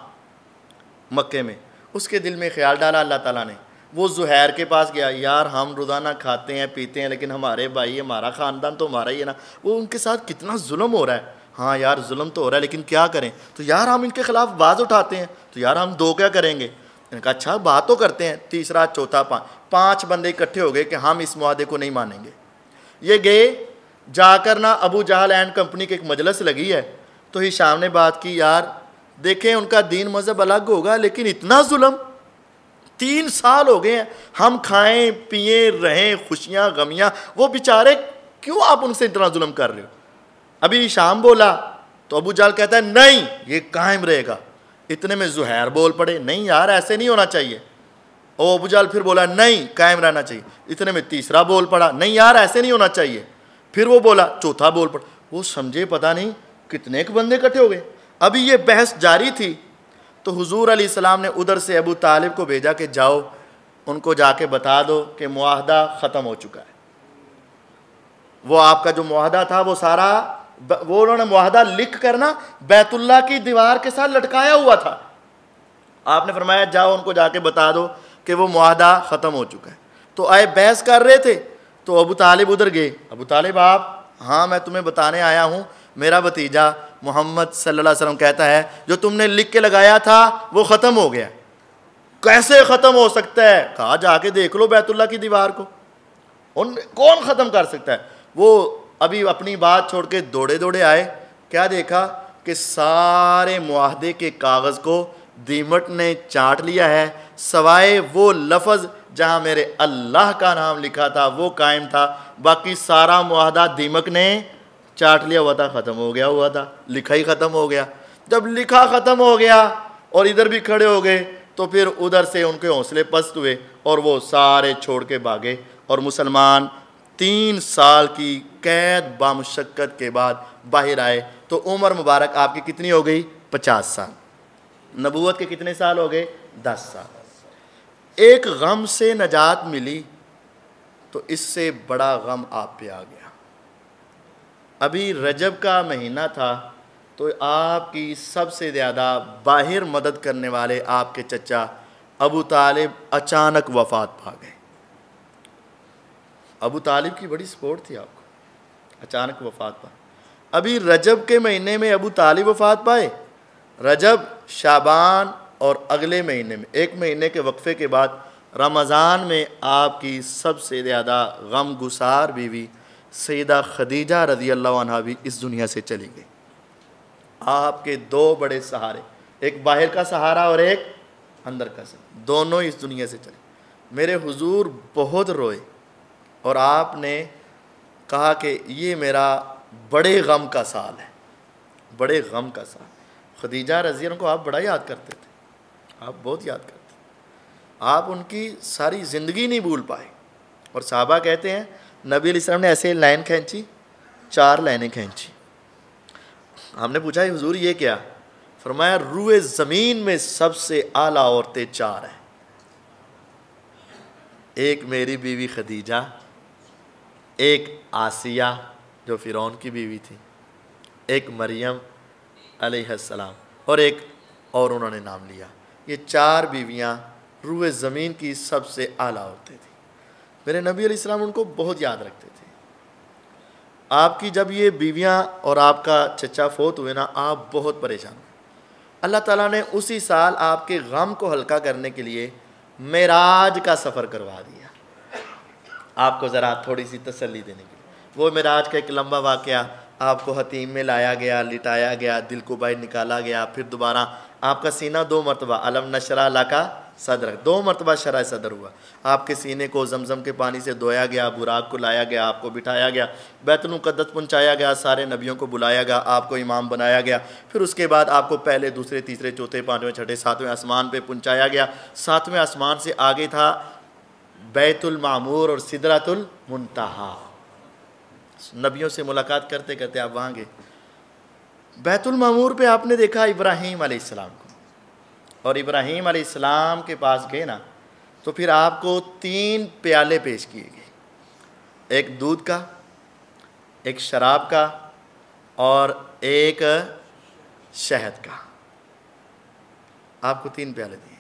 मक्के में। उसके दिल में ख्याल डाला अल्लाह ताला ने, वो ज़ुहैर के पास गया। यार हम रोज़ाना खाते हैं पीते हैं, लेकिन हमारे भाई, हमारा ख़ानदान तो हमारा ही है ना, वो उनके साथ कितना जुल्म हो रहा है। हाँ यार जुल्म तो हो रहा है, लेकिन क्या करें? तो यार हम इनके ख़िलाफ़ आवाज़ उठाते हैं, तो यार हम 2 क्या करेंगे? इन्होंने कहा अच्छा बात तो करते हैं। तीसरा, चौथा, 5 बंदे इकट्ठे हो गए कि हम इस मुआहदे को नहीं मानेंगे। ये गए, जाकर ना अबू जहल एंड कंपनी की एक मजलिस लगी है, तो हिशाम ने बात की, यार देखें उनका दीन मज़हब अलग होगा, लेकिन इतना जुल्म 3 साल हो गए हैं, हम खाएं पिए रहें, खुशियाँ गमियाँ, वो बेचारे क्यों आप उनसे इतना जुल्म कर रहे हो? अभी हिशाम बोला तो अबू जहल कहता है नहीं ये कायम रहेगा। इतने में ज़ुहैर बोल पड़े, नहीं यार ऐसे नहीं होना चाहिए। और अबू जहल फिर बोला नहीं कायम रहना चाहिए। इतने में तीसरा बोल पड़ा, नहीं यार ऐसे नहीं होना चाहिए। फिर वो बोला, चौथा बोल पड़ा। वो समझे पता नहीं कितने के बंदे इकट्ठे हो गए। अभी ये बहस जारी थी तो हुजूर अलैहिस्सलाम ने उधर से अबू तालिब को भेजा कि जाओ उनको जाके बता दो कि मुआहदा ख़त्म हो चुका है। वो आपका जो मुआहदा था वो सारा, वो उन्होंने मुआहदा लिख कर ना बैतुल्ला की दीवार के साथ लटकाया हुआ था। आपने फरमाया जाओ उनको जाके बता दो कि वो मुआहदा ख़त्म हो चुका है। तो आए बहस कर रहे थे, तो अबू तालिब उधर गए। अबू तालिब आप? हाँ मैं तुम्हें बताने आया हूँ, मेरा भतीजा मोहम्मद सल्लल्लाहु अलैहि वसल्लम कहता है जो तुमने लिख के लगाया था वो ख़त्म हो गया। कैसे ख़त्म हो सकता है? कहा जाके देख लो बैतुल्ला की दीवार को, उन कौन ख़त्म कर सकता है? वो अभी अपनी बात छोड़ के दौड़े दौड़े आए, क्या देखा कि सारे मुआहदे के कागज़ को दीमक ने चाट लिया है, सवाए वो लफ्ज़ जहाँ मेरे अल्लाह का नाम लिखा था वो कायम था, बाकी सारा मुआहदा दीमक ने चाट लिया हुआ था, ख़त्म हो गया हुआ था, लिखा ही ख़त्म हो गया। जब लिखा ख़त्म हो गया और इधर भी खड़े हो गए तो फिर उधर से उनके हौसले पस्त हुए और वो सारे छोड़ के भागे। और मुसलमान 3 साल की कैद बामुशक्क़त के बाद बाहर आए। तो उम्र मुबारक आपकी कितनी हो गई? 50 साल। नबूवत के कितने साल हो गए? 10 साल। एक गम से नजात मिली तो इससे बड़ा गम आप पे आ गया। अभी रजब का महीना था तो आपकी सबसे ज़्यादा बाहर मदद करने वाले आपके चचा अबू तालिब अचानक वफ़ात पा गए। अबू तालिब की बड़ी सपोर्ट थी आपको, अचानक वफ़ात पा। अभी रजब के महीने में अबू तालिब वफ़ात पाए, रजब, शाबान और अगले महीने में 1 महीने के वक्फे के बाद रमज़ान में आपकी सबसे ज़्यादा गम गुसार बीवी सैयदा खदीजा रज़ी अल्लाह अन्हा भी इस दुनिया से चली गई। आपके 2 बड़े सहारे, एक बाहर का सहारा और एक अंदर का सहारा, दोनों इस दुनिया से चले। मेरे हुजूर बहुत रोए और आपने कहा कि ये मेरा बड़े गम का साल है, बड़े गम का साल। खदीजा रज़ी अल्लाह को आप बड़ा याद करते थे, आप बहुत याद करते थे, आप उनकी सारी ज़िंदगी नहीं भूल पाए। और साहबा कहते हैं नबी अलैहिस्सलाम ने ऐसे लाइन खींची, 4 लाइनें खींची। हमने पूछा हुजूर ये क्या? फरमाया रूए ज़मीन में सबसे आला औरतें 4 हैं, एक मेरी बीवी खदीजा, एक आसिया जो फ़िरौन की बीवी थी, एक मरियम अलैहिस्सलाम और एक और उन्होंने नाम लिया। ये 4 बीवियाँ रूए ज़मीन की सबसे आला औरतें थी। मेरे नबी अलैहिस्सलाम उनको बहुत याद रखते थे। आपकी जब ये बीवियाँ और आपका चचा फोत हुए ना, आप बहुत परेशान हुए। अल्लाह ताला ने उसी साल आपके गम को हल्का करने के लिए मेराज का सफ़र करवा दिया, आपको ज़रा थोड़ी सी तसल्ली देने के लिए। वो मेराज का एक लंबा वाक़या, आपको हतीम में लाया गया, लिटाया गया, दिल को बाहर निकाला गया, फिर दोबारा आपका सीना 2 मरतबा अलम नशरा लका सदर 2 मरतबा शरा सदर हुआ, आपके सीने को जमजम के पानी से धोया गया, बुराक को लाया गया, आपको बिठाया गया, बैतुल मुक़द्दस पहुँचाया गया, सारे नबियों को बुलाया गया, आपको इमाम बनाया गया, फिर उसके बाद आपको पहले दूसरे तीसरे चौथे पाँचवें छठे सातवें आसमान पे पहुँचाया गया। 7वें आसमान से आगे था बैतुल मामूर और सिदरतुल मुंतहा। नबियों से मुलाकात करते करते आप वहाँ गए। बैतुल मामूर पे आपने देखा इब्राहीम अलैहिस्सलाम को, और इब्राहीम अलैहिस्सलाम के पास गए ना, तो फिर आपको 3 प्याले पेश किए गए, एक दूध का, एक शराब का और एक शहद का। आपको 3 प्याले दिए।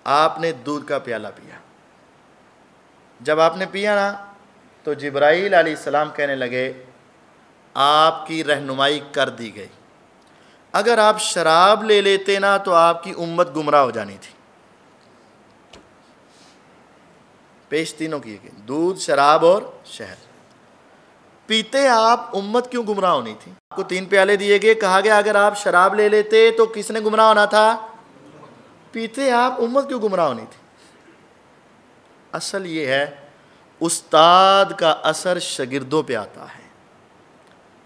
आपने दूध का प्याला पिया। जब आपने पिया ना, तो जिब्राईल अलैहिस्सलाम कहने लगे आपकी रहनुमाई कर दी गई। अगर आप शराब ले लेते ना तो आपकी उम्मत गुमराह हो जानी थी। पेश तीनों किए गए, दूध, शराब और शहद। पीते आप, उम्मत क्यों गुमराह होनी थी? आपको 3 प्याले दिए गए, कहा गया अगर आप शराब ले लेते तो किसने गुमराह होना था? पीते आप, उम्मत क्यों गुमराह होनी थी? असल ये है, उस्ताद का असर शागिर्दों पे आता है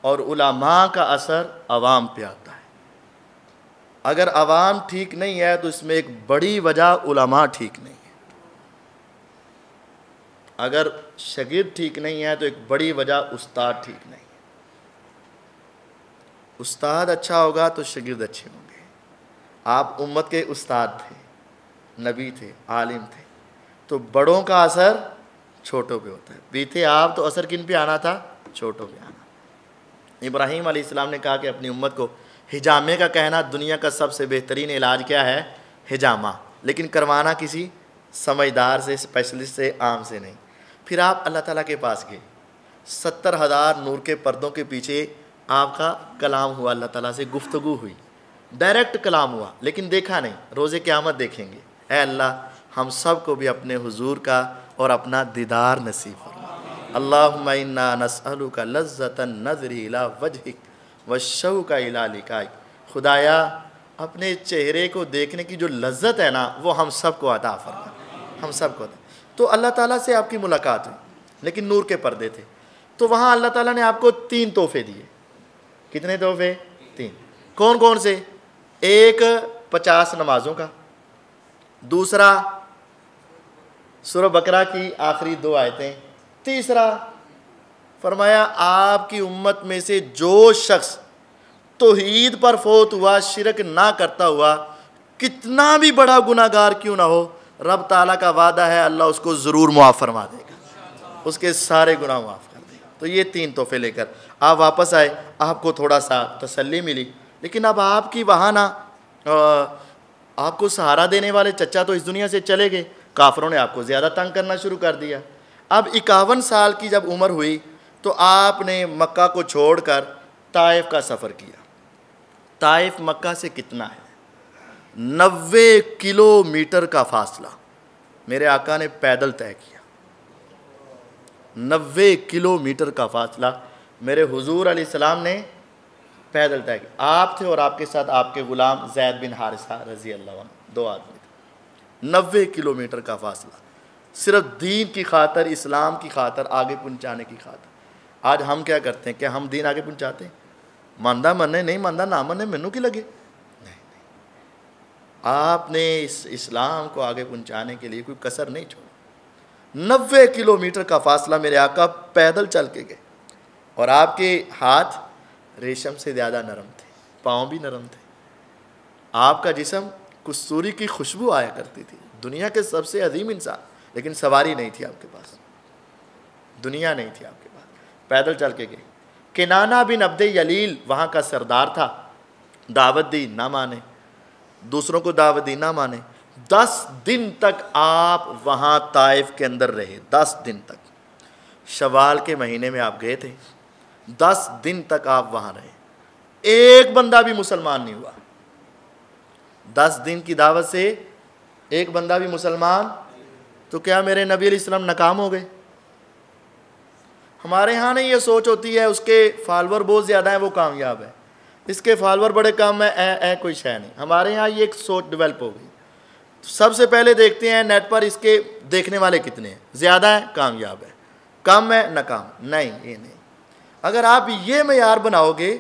और उलमा का असर अवाम पे आता है। अगर अवाम ठीक नहीं है तो इसमें एक बड़ी वजह उलमा ठीक नहीं है। अगर शागिर्द ठीक नहीं है तो एक बड़ी वजह उस्ताद ठीक नहीं है। उस्ताद अच्छा होगा तो शागिर्द अच्छे होंगे। आप उम्मत के उस्ताद थे, नबी थे, आलिम थे, तो बड़ों का असर छोटों पे होता है। बीते आप तो असर किन पे आना था? छोटों पे आना। इब्राहीम अलैहिस्सलाम ने कहा कि अपनी उम्मत को हिजामे का कहना दुनिया का सबसे बेहतरीन इलाज क्या है? हिजामा, लेकिन करवाना किसी समझदार से, स्पेशलिस्ट से, आम से नहीं। फिर आप अल्लाह ताला के पास गए, 70,000 नूर के पर्दों के पीछे आपका कलाम हुआ, अल्लाह ताला से गुफ्तगू हुई, डायरेक्ट कलाम हुआ, लेकिन देखा नहीं। रोज़े क़यामत देखेंगे। ऐ अल्लाह हम सब को भी अपने हुजूर का और अपना दीदार नसीब फरमा। अल्लाहुम्मा इन्ना नस्अलुका लज़्ज़तन नज़री इला वजहिक व शौक़ा इला लिक़ाइक। खुदाया अपने चेहरे को देखने की जो लज्जत है ना, वो हम सब को अता फरमा, हम सब को। तो अल्लाह ताला से आपकी मुलाकात हुई, लेकिन नूर के पर्दे थे। तो वहाँ अल्लाह ताला ने आपको 3 तोहफे दिए। कितने तोहफे? 3। कौन कौन से? एक 50 नमाजों का, दूसरा सूरह बकरा की आखिरी 2 आयतें, तीसरा फरमाया आपकी उम्मत में से जो शख्स तौहीद पर फोत हुआ, शिरक ना करता हुआ, कितना भी बड़ा गुनाहगार क्यों ना हो, रब ताला का वादा है अल्लाह उसको ज़रूर मुआफ़ फरमा देगा, उसके सारे गुनाह मुआफ़ कर देगा। तो ये 3 तोहफे लेकर आप वापस आए, आपको थोड़ा सा तसल्ली मिली। लेकिन अब आपकी वहाँ ना आपको सहारा देने वाले चचा तो इस दुनिया से चले गए, काफरों ने आपको ज़्यादा तंग करना शुरू कर दिया। अब 51 साल की जब उम्र हुई तो आपने मक्का को छोड़कर ताइफ का सफ़र किया। ताइफ मक्का से कितना है? 90 किलोमीटर का फासला मेरे आका ने पैदल तय किया। 90 किलोमीटर का फासला मेरे हुजूर अलैहिस्सलाम ने पैदल तय किया। आप थे और आपके साथ आपके ग़ुलाम ज़ैद बिन हारिसा रज़ी अल्लाह अन्हु, 2 आदमी थे। 90 किलोमीटर का फासला सिर्फ दीन की खातर, इस्लाम की खातर, आगे पहुँचाने की खातर। आज हम क्या करते हैं? क्या हम दीन आगे पहुँचाते हैं? मानदा मने, नहीं मानदा ना मने, मैनू की लगे। नहीं, आपने इस इस्लाम को आगे पहुँचाने के लिए कोई कसर नहीं छोड़ी। 90 किलोमीटर का फासला मेरे आका पैदल चल के गए, और आपके हाथ रेशम से ज़्यादा नरम थे, पाँव भी नरम थे। आपका जिस्म कस्तूरी की खुशबू आया करती थी। दुनिया के सबसे अजीम इंसान, लेकिन सवारी नहीं थी आपके पास, दुनिया नहीं थी आपके पास, पैदल चल के गए। किनाना बिन अब्दे यलील वहाँ का सरदार था, दावत दी ना माने, दूसरों को दावत दी ना माने। 10 दिन तक आप वहाँ ताइफ के अंदर रहे, 10 दिन तक। शवाल के महीने में आप गए थे, 10 दिन तक आप वहाँ रहे, एक बंदा भी मुसलमान नहीं हुआ। 10 दिन की दावत से एक बंदा भी मुसलमान, तो क्या मेरे नबी अलैहिस्सलाम नाकाम हो गए? हमारे यहाँ नहीं ये सोच होती है उसके फॉलोअर बहुत ज़्यादा हैं वो कामयाब है, इसके फॉलोअर बड़े कम है, कोई शय नहीं। हमारे यहाँ ये एक सोच डेवलप हो गई। सबसे पहले देखते हैं नेट पर इसके देखने वाले कितने हैं, ज़्यादा है कामयाब है, कम है नाकाम। नहीं, ये नहीं। अगर आप ये मेयार बनाओगे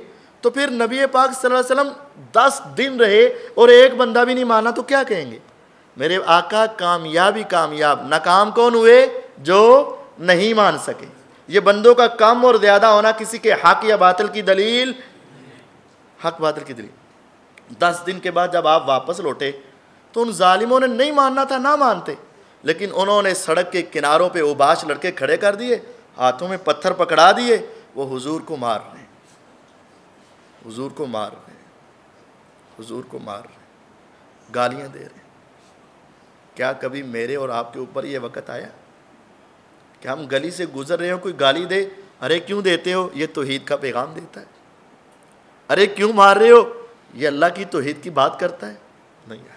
तो फिर नबी पाक सल्लल्लाहु अलैहि वसल्लम 10 दिन रहे और एक बंदा भी नहीं माना तो क्या कहेंगे? मेरे आका कामयाबी कामयाब, नाकाम कौन हुए? जो नहीं मान सके। ये बंदों का कम और ज़्यादा होना किसी के हक या बातिल की दलील, हक बातिल की दलील। 10 दिन के बाद जब आप वापस लौटे तो उन जालिमों ने नहीं मानना था, ना मानते, लेकिन उन्होंने सड़क के किनारों पे उबाश लड़के खड़े कर दिए, हाथों में पत्थर पकड़ा दिए, वो हुजूर को मार रहे हैं, हुजूर को मार रहे हैं, हुजूर को मार रहे हैं, गालियां दे रहे हैं। क्या कभी मेरे और आपके ऊपर ये वक़्त आया कि हम गली से गुजर रहे हो, कोई गाली दे, अरे क्यों देते हो, ये तौहीद का पैगाम देता है। अरे क्यों मार रहे हो, ये अल्लाह की तौहीद की बात करता है। नहीं आया।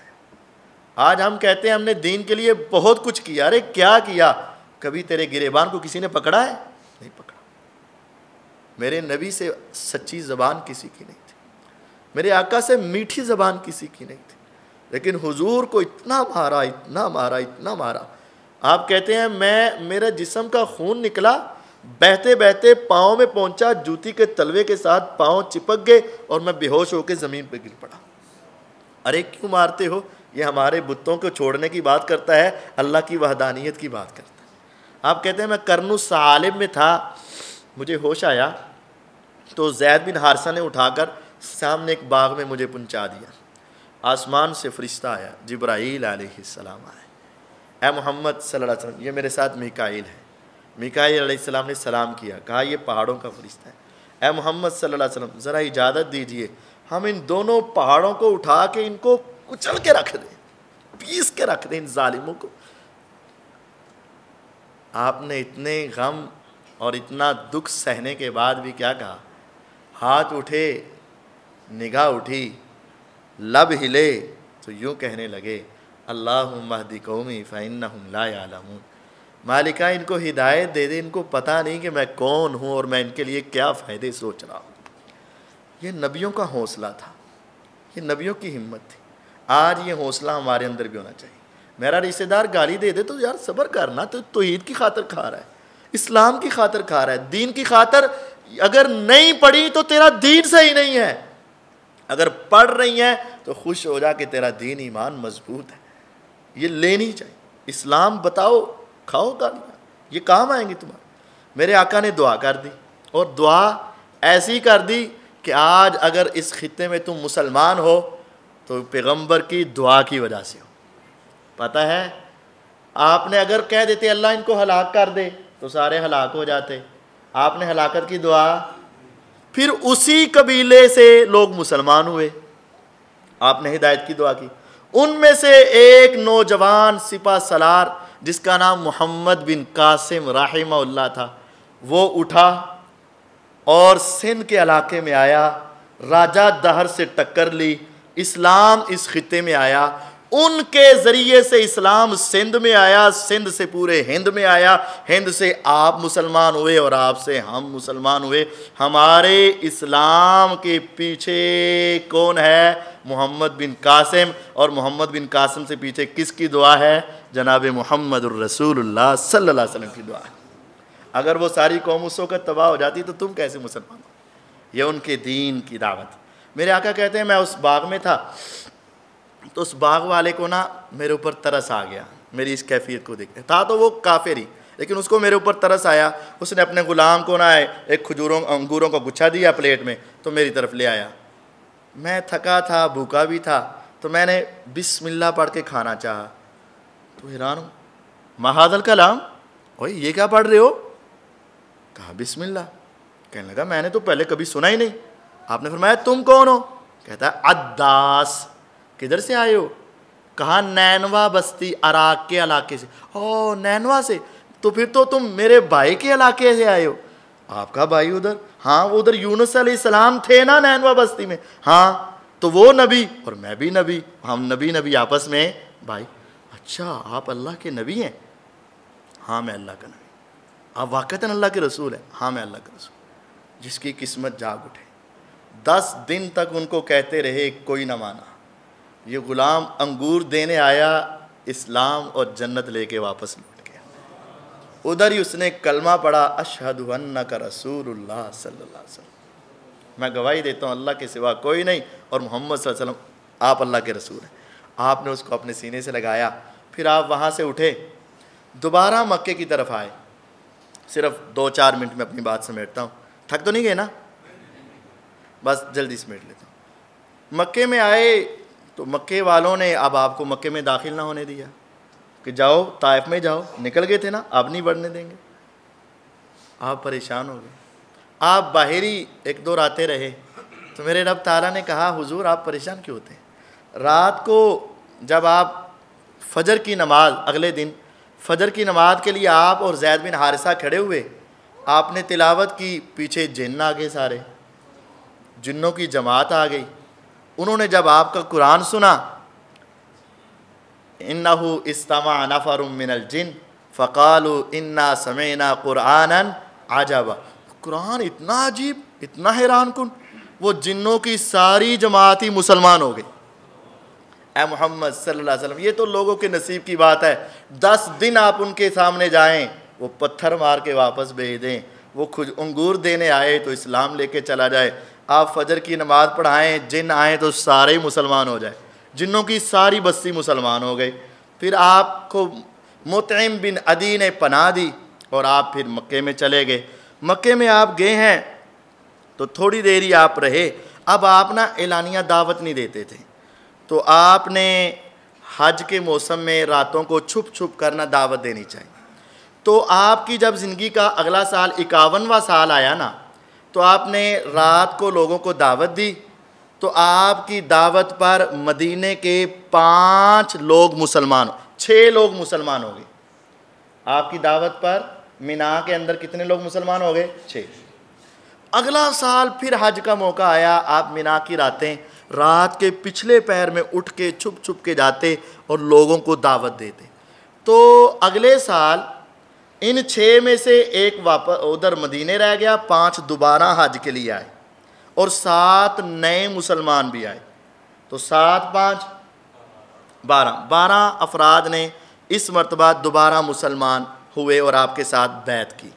आज हम कहते हैं हमने दीन के लिए बहुत कुछ किया, अरे क्या किया? कभी तेरे गिरेबान को किसी ने पकड़ा है? नहीं पकड़ा। मेरे नबी से सच्ची ज़बान किसी की नहीं थी, मेरे आका से मीठी ज़बान किसी की नहीं थी, लेकिन हुजूर को इतना मारा, इतना मारा, इतना मारा। आप कहते हैं मेरा जिस्म का खून निकला, बहते बहते पाँव में पहुंचा, जूती के तलवे के साथ पाँव चिपक गए और मैं बेहोश होकर ज़मीन पर गिर पड़ा। अरे क्यों मारते हो? ये हमारे बुतों को छोड़ने की बात करता है, अल्लाह की वहदानियत की बात करता है। आप कहते हैं मैं करनु सालिम में था, मुझे होश आया तो ज़ैद बिन हारिसा ने उठाकर सामने एक बाग में मुझे पहुंचा दिया। आसमान से फरिश्ता आया, जिब्राईल अलैहिस्सलाम आया, ए मोहम्मद सल्लल्लाहु अलैहि वसल्लम, ये मेरे साथ मीकाईल है। मीकाईल अलैहिस्सलाम ने सलाम किया, कहा ये पहाड़ों का फरिश्ता है। ए मोहम्मद सल्लल्लाहु अलैहि वसल्लम, ज़रा इजाज़त दीजिए हम इन दोनों पहाड़ों को उठा के इनको कुचल के रख दें, पीस के रख दें इन जालिमों को। आपने इतने गम और इतना दुख सहने के बाद भी क्या कहा? हाथ उठे, निगाह उठी, लब हिले तो यूँ कहने लगे, अल्लाहुम्मा हदी कौमी फ़इन्नहुम ला यअलमून। मालिका इनको हिदायत दे दे, इनको पता नहीं कि मैं कौन हूँ और मैं इनके लिए क्या फ़ायदे सोच रहा हूँ। ये नबियों का हौसला था, ये नबियों की हिम्मत थी। आज ये हौसला हमारे अंदर भी होना चाहिए। मेरा रिश्तेदार गाली दे दे तो यार सब्र करना, तो तौहीद की खातिर खा रहा है, इस्लाम की खातिर खा रहा है, दीन की खातिर। अगर नहीं पढ़ी तो तेरा दीन सही नहीं है, अगर पढ़ रही है तो खुश हो जा कि तेरा दीन ईमान मजबूत है। ये लेनी चाहिए। इस्लाम बताओ, खाओ गालियाँ, ये काम आएंगी तुम्हारे। मेरे आका ने दुआ कर दी, और दुआ ऐसी कर दी कि आज अगर इस खित्ते में तुम मुसलमान हो तो पैगंबर की दुआ की वजह से हो। पता है, आपने अगर कह देते अल्लाह इनको हलाक कर दे तो सारे हलाक हो जाते। आपने हलाकत की दुआ, फिर उसी कबीले से लोग मुसलमान हुए, आपने हिदायत की दुआ की। उनमें से एक नौजवान सिपा सलार जिसका नाम मोहम्मद बिन कासिम राहिमहुल्लाह था, वो उठा और सिंध के इलाके में आया, राजा दहर से टक्कर ली, इस्लाम इस खित्ते में आया। उनके ज़रिए से इस्लाम सिंध में आया, सिंध से पूरे हिंद में आया, हिंद से आप मुसलमान हुए और आपसे हम मुसलमान हुए। हमारे इस्लाम के पीछे कौन है? मोहम्मद बिन कासिम। और मोहम्मद बिन कासिम से पीछे किसकी दुआ है? जनाब मुहम्मदुर रसूलुल्लाह सल्लल्लाहु अलैहि वसल्लम की दुआ है। अगर वो सारी कौम उस वक़्त तबाह हो जाती तो तुम कैसे मुसलमान हो? ये उनके दीन की दावत। मेरे आका कहते हैं मैं उस बाग में था तो उस बाग वाले को ना मेरे ऊपर तरस आ गया, मेरी इस कैफियत को देख था तो वो काफिर ही, लेकिन उसको मेरे ऊपर तरस आया। उसने अपने ग़ुलाम को ना एक अंगूरों का गुच्छा दिया प्लेट में, तो मेरी तरफ ले आया। मैं थका था, भूखा भी था, तो मैंने बिस्मिल्लाह पढ़ के खाना चाहा। तो हैरान हूँ, महादल कलाम, ओए ये क्या पढ़ रहे हो? कहा बिस्मिल्लाह। कहने लगा मैंने तो पहले कभी सुना ही नहीं। आपने फरमाया तुम कौन हो? कहता है अद्दास। किधर से आए हो? कहा नैनवा बस्ती अराक के इलाके से। ओ नैनवा से, तो फिर तो तुम मेरे भाई के इलाके से आए हो। आपका भाई उधर? हाँ, उधर यूनुस अलैहिस्सलाम थे ना नैनवा बस्ती में। हाँ, तो वो नबी और मैं भी नबी, हम नबी नबी आपस में भाई। अच्छा, आप अल्लाह के नबी हैं? हाँ, मैं अल्लाह का नबी। आप वाक़तन अल्लाह के रसूल हैं? हाँ मैं अल्लाह के रसूल। जिसकी किस्मत जाग उठे। 10 दिन तक उनको कहते रहे, कोई ना माना। ये ग़ुलाम अंगूर देने आया, इस्लाम और जन्नत लेके वापस लौट गया। उधर ही उसने कलमा पढ़ा, अशहदु अन्नका रसूलुल्लाह सल्लल्लाहु अलैहि वसल्लम, मैं गवाही देता हूँ अल्लाह के सिवा कोई नहीं और मोहम्मद सल्लल्लाहु अलैहि वसल्लम आप अल्लाह के रसूल हैं। आपने उसको अपने सीने से लगाया, फिर आप वहाँ से उठे, दोबारा मक्के की तरफ आए। सिर्फ 2-4 मिनट में अपनी बात समेटता हूँ, थक तो नहीं गए ना? बस जल्दी समेट लेता हूँ। मक्के में आए तो मक्के वालों ने अब आपको मक्के में दाखिल ना होने दिया कि जाओ ताइफ में जाओ, निकल गए थे ना, अब नहीं बढ़ने देंगे। आप परेशान हो गए, आप बाहरी 1-2 रातें रहे तो मेरे रब ताला ने कहा, हुजूर आप परेशान क्यों होते हैं? रात को जब आप फजर की नमाज, अगले दिन फजर की नमाज के लिए आप और ज़ैद बिन हारिसा खड़े हुए, आपने तिलावत की, पीछे जिन्न आ गए, सारे जिन्नों की जमात आ गई। उन्होंने जब आपका कुरान सुना, इन्नहु इस्तमा नफरुम मिनल जिन फ़क़ालू इन्ना समेना कुरानन अजबा, कुरान इतना अजीब, इतना हैरान कुन, वो जिन्नों की सारी जमात ही मुसलमान हो गई। ए मोहम्मद सल्लल्लाहु अलैहि वसल्लम, ये तो लोगों के नसीब की बात है। 10 दिन आप उनके सामने जाएं, वो पत्थर मार के वापस भेज दें। वो खुद अंगूर देने आए तो इस्लाम लेके चला जाए। आप फजर की नमाज़ पढ़ाएं, जिन आए तो सारे ही मुसलमान हो जाए। जिन्नों की सारी बस्ती मुसलमान हो गई। फिर आपको मुतइम बिन अदी ने पनाह दी और आप फिर मक्के में चले गए। मक्के में आप गए हैं तो थोड़ी देर ही आप रहे। अब आप ना एलानिया दावत नहीं देते थे, तो आपने हज के मौसम में रातों को छुप छुप करना दावत देनी चाहिए। तो आपकी जब ज़िंदगी का अगला साल 51वां साल आया ना, तो आपने रात को लोगों को दावत दी। तो आपकी दावत पर मदीने के 5 लोग मुसलमान, 6 लोग मुसलमान हो गए। आपकी दावत पर मिना के अंदर कितने लोग मुसलमान हो गए? 6। अगला साल फिर हज का मौका आया, आप मिना की रातें रात के पिछले पैर में उठ के छुप छुप के जाते और लोगों को दावत देते। तो अगले साल इन 6 में से एक वापस उधर मदीने रह गया, 5 दोबारा हज के लिए आए और 7 नए मुसलमान भी आए। तो 7 5 12 अफराद ने इस मरतबा दोबारा मुसलमान हुए और आपके साथ बैत की।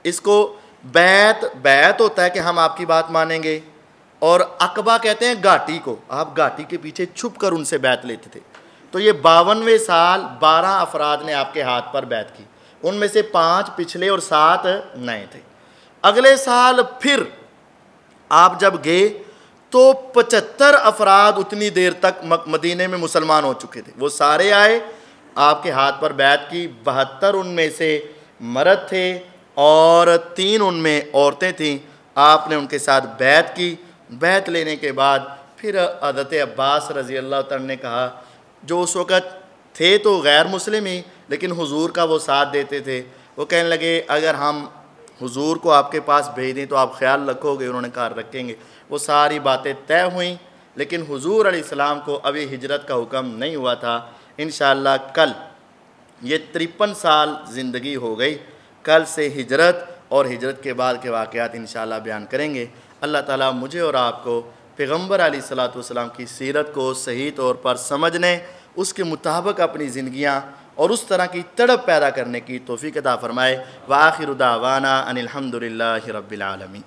इसको बैत होता है कि हम आपकी बात मानेंगे, और अकबा कहते हैं घाटी को। आप घाटी के पीछे छुप कर उनसे बैत लेते थे। तो ये 52वें साल 12 अफराद ने आपके हाथ पर बैत की, उनमें से 5 पिछले और 7 नए थे। अगले साल फिर आप जब गए तो 75 अफराद उतनी देर तक मदीने में मुसलमान हो चुके थे। वो सारे आए, आपके हाथ पर बैत की। 72 उनमें से मर्द थे और 3 उनमें औरतें थीं। आपने उनके साथ बैत की। बैत लेने के बाद फिर हज़रत अब्बास रज़ी अल्लाह तआला ने कहा, जो उस वक़्त थे तो गैर मुस्लिम ही, लेकिन हुजूर का वो साथ देते थे, वो कहने लगे अगर हम हुजूर को आपके पास भेज दें तो आप ख्याल रखोगे? उन्होंने कहा रखेंगे। वो सारी बातें तय हुई, लेकिन हुजूर अलैहिस्सलाम को अभी हिजरत का हुक्म नहीं हुआ था। इंशाअल्लाह कल ये 53 साल ज़िंदगी हो गई। कल से हिजरत और हिजरत के बाद के वाक़यात इंशाअल्लाह बयान करेंगे। अल्लाह ताला मुझे और आपको पैगम्बर अलैहिस्सलातु वस्सलाम की सीरत को सही तौर पर समझने, उसके मुताबिक अपनी ज़िंदगियाँ और उस तरह की तड़प पैदा करने की तौफ़ीक़ अता फ़रमाए। व आखिरु दावाना अनिल हम्दुलिल्लाहि रब्बिल आलमीन।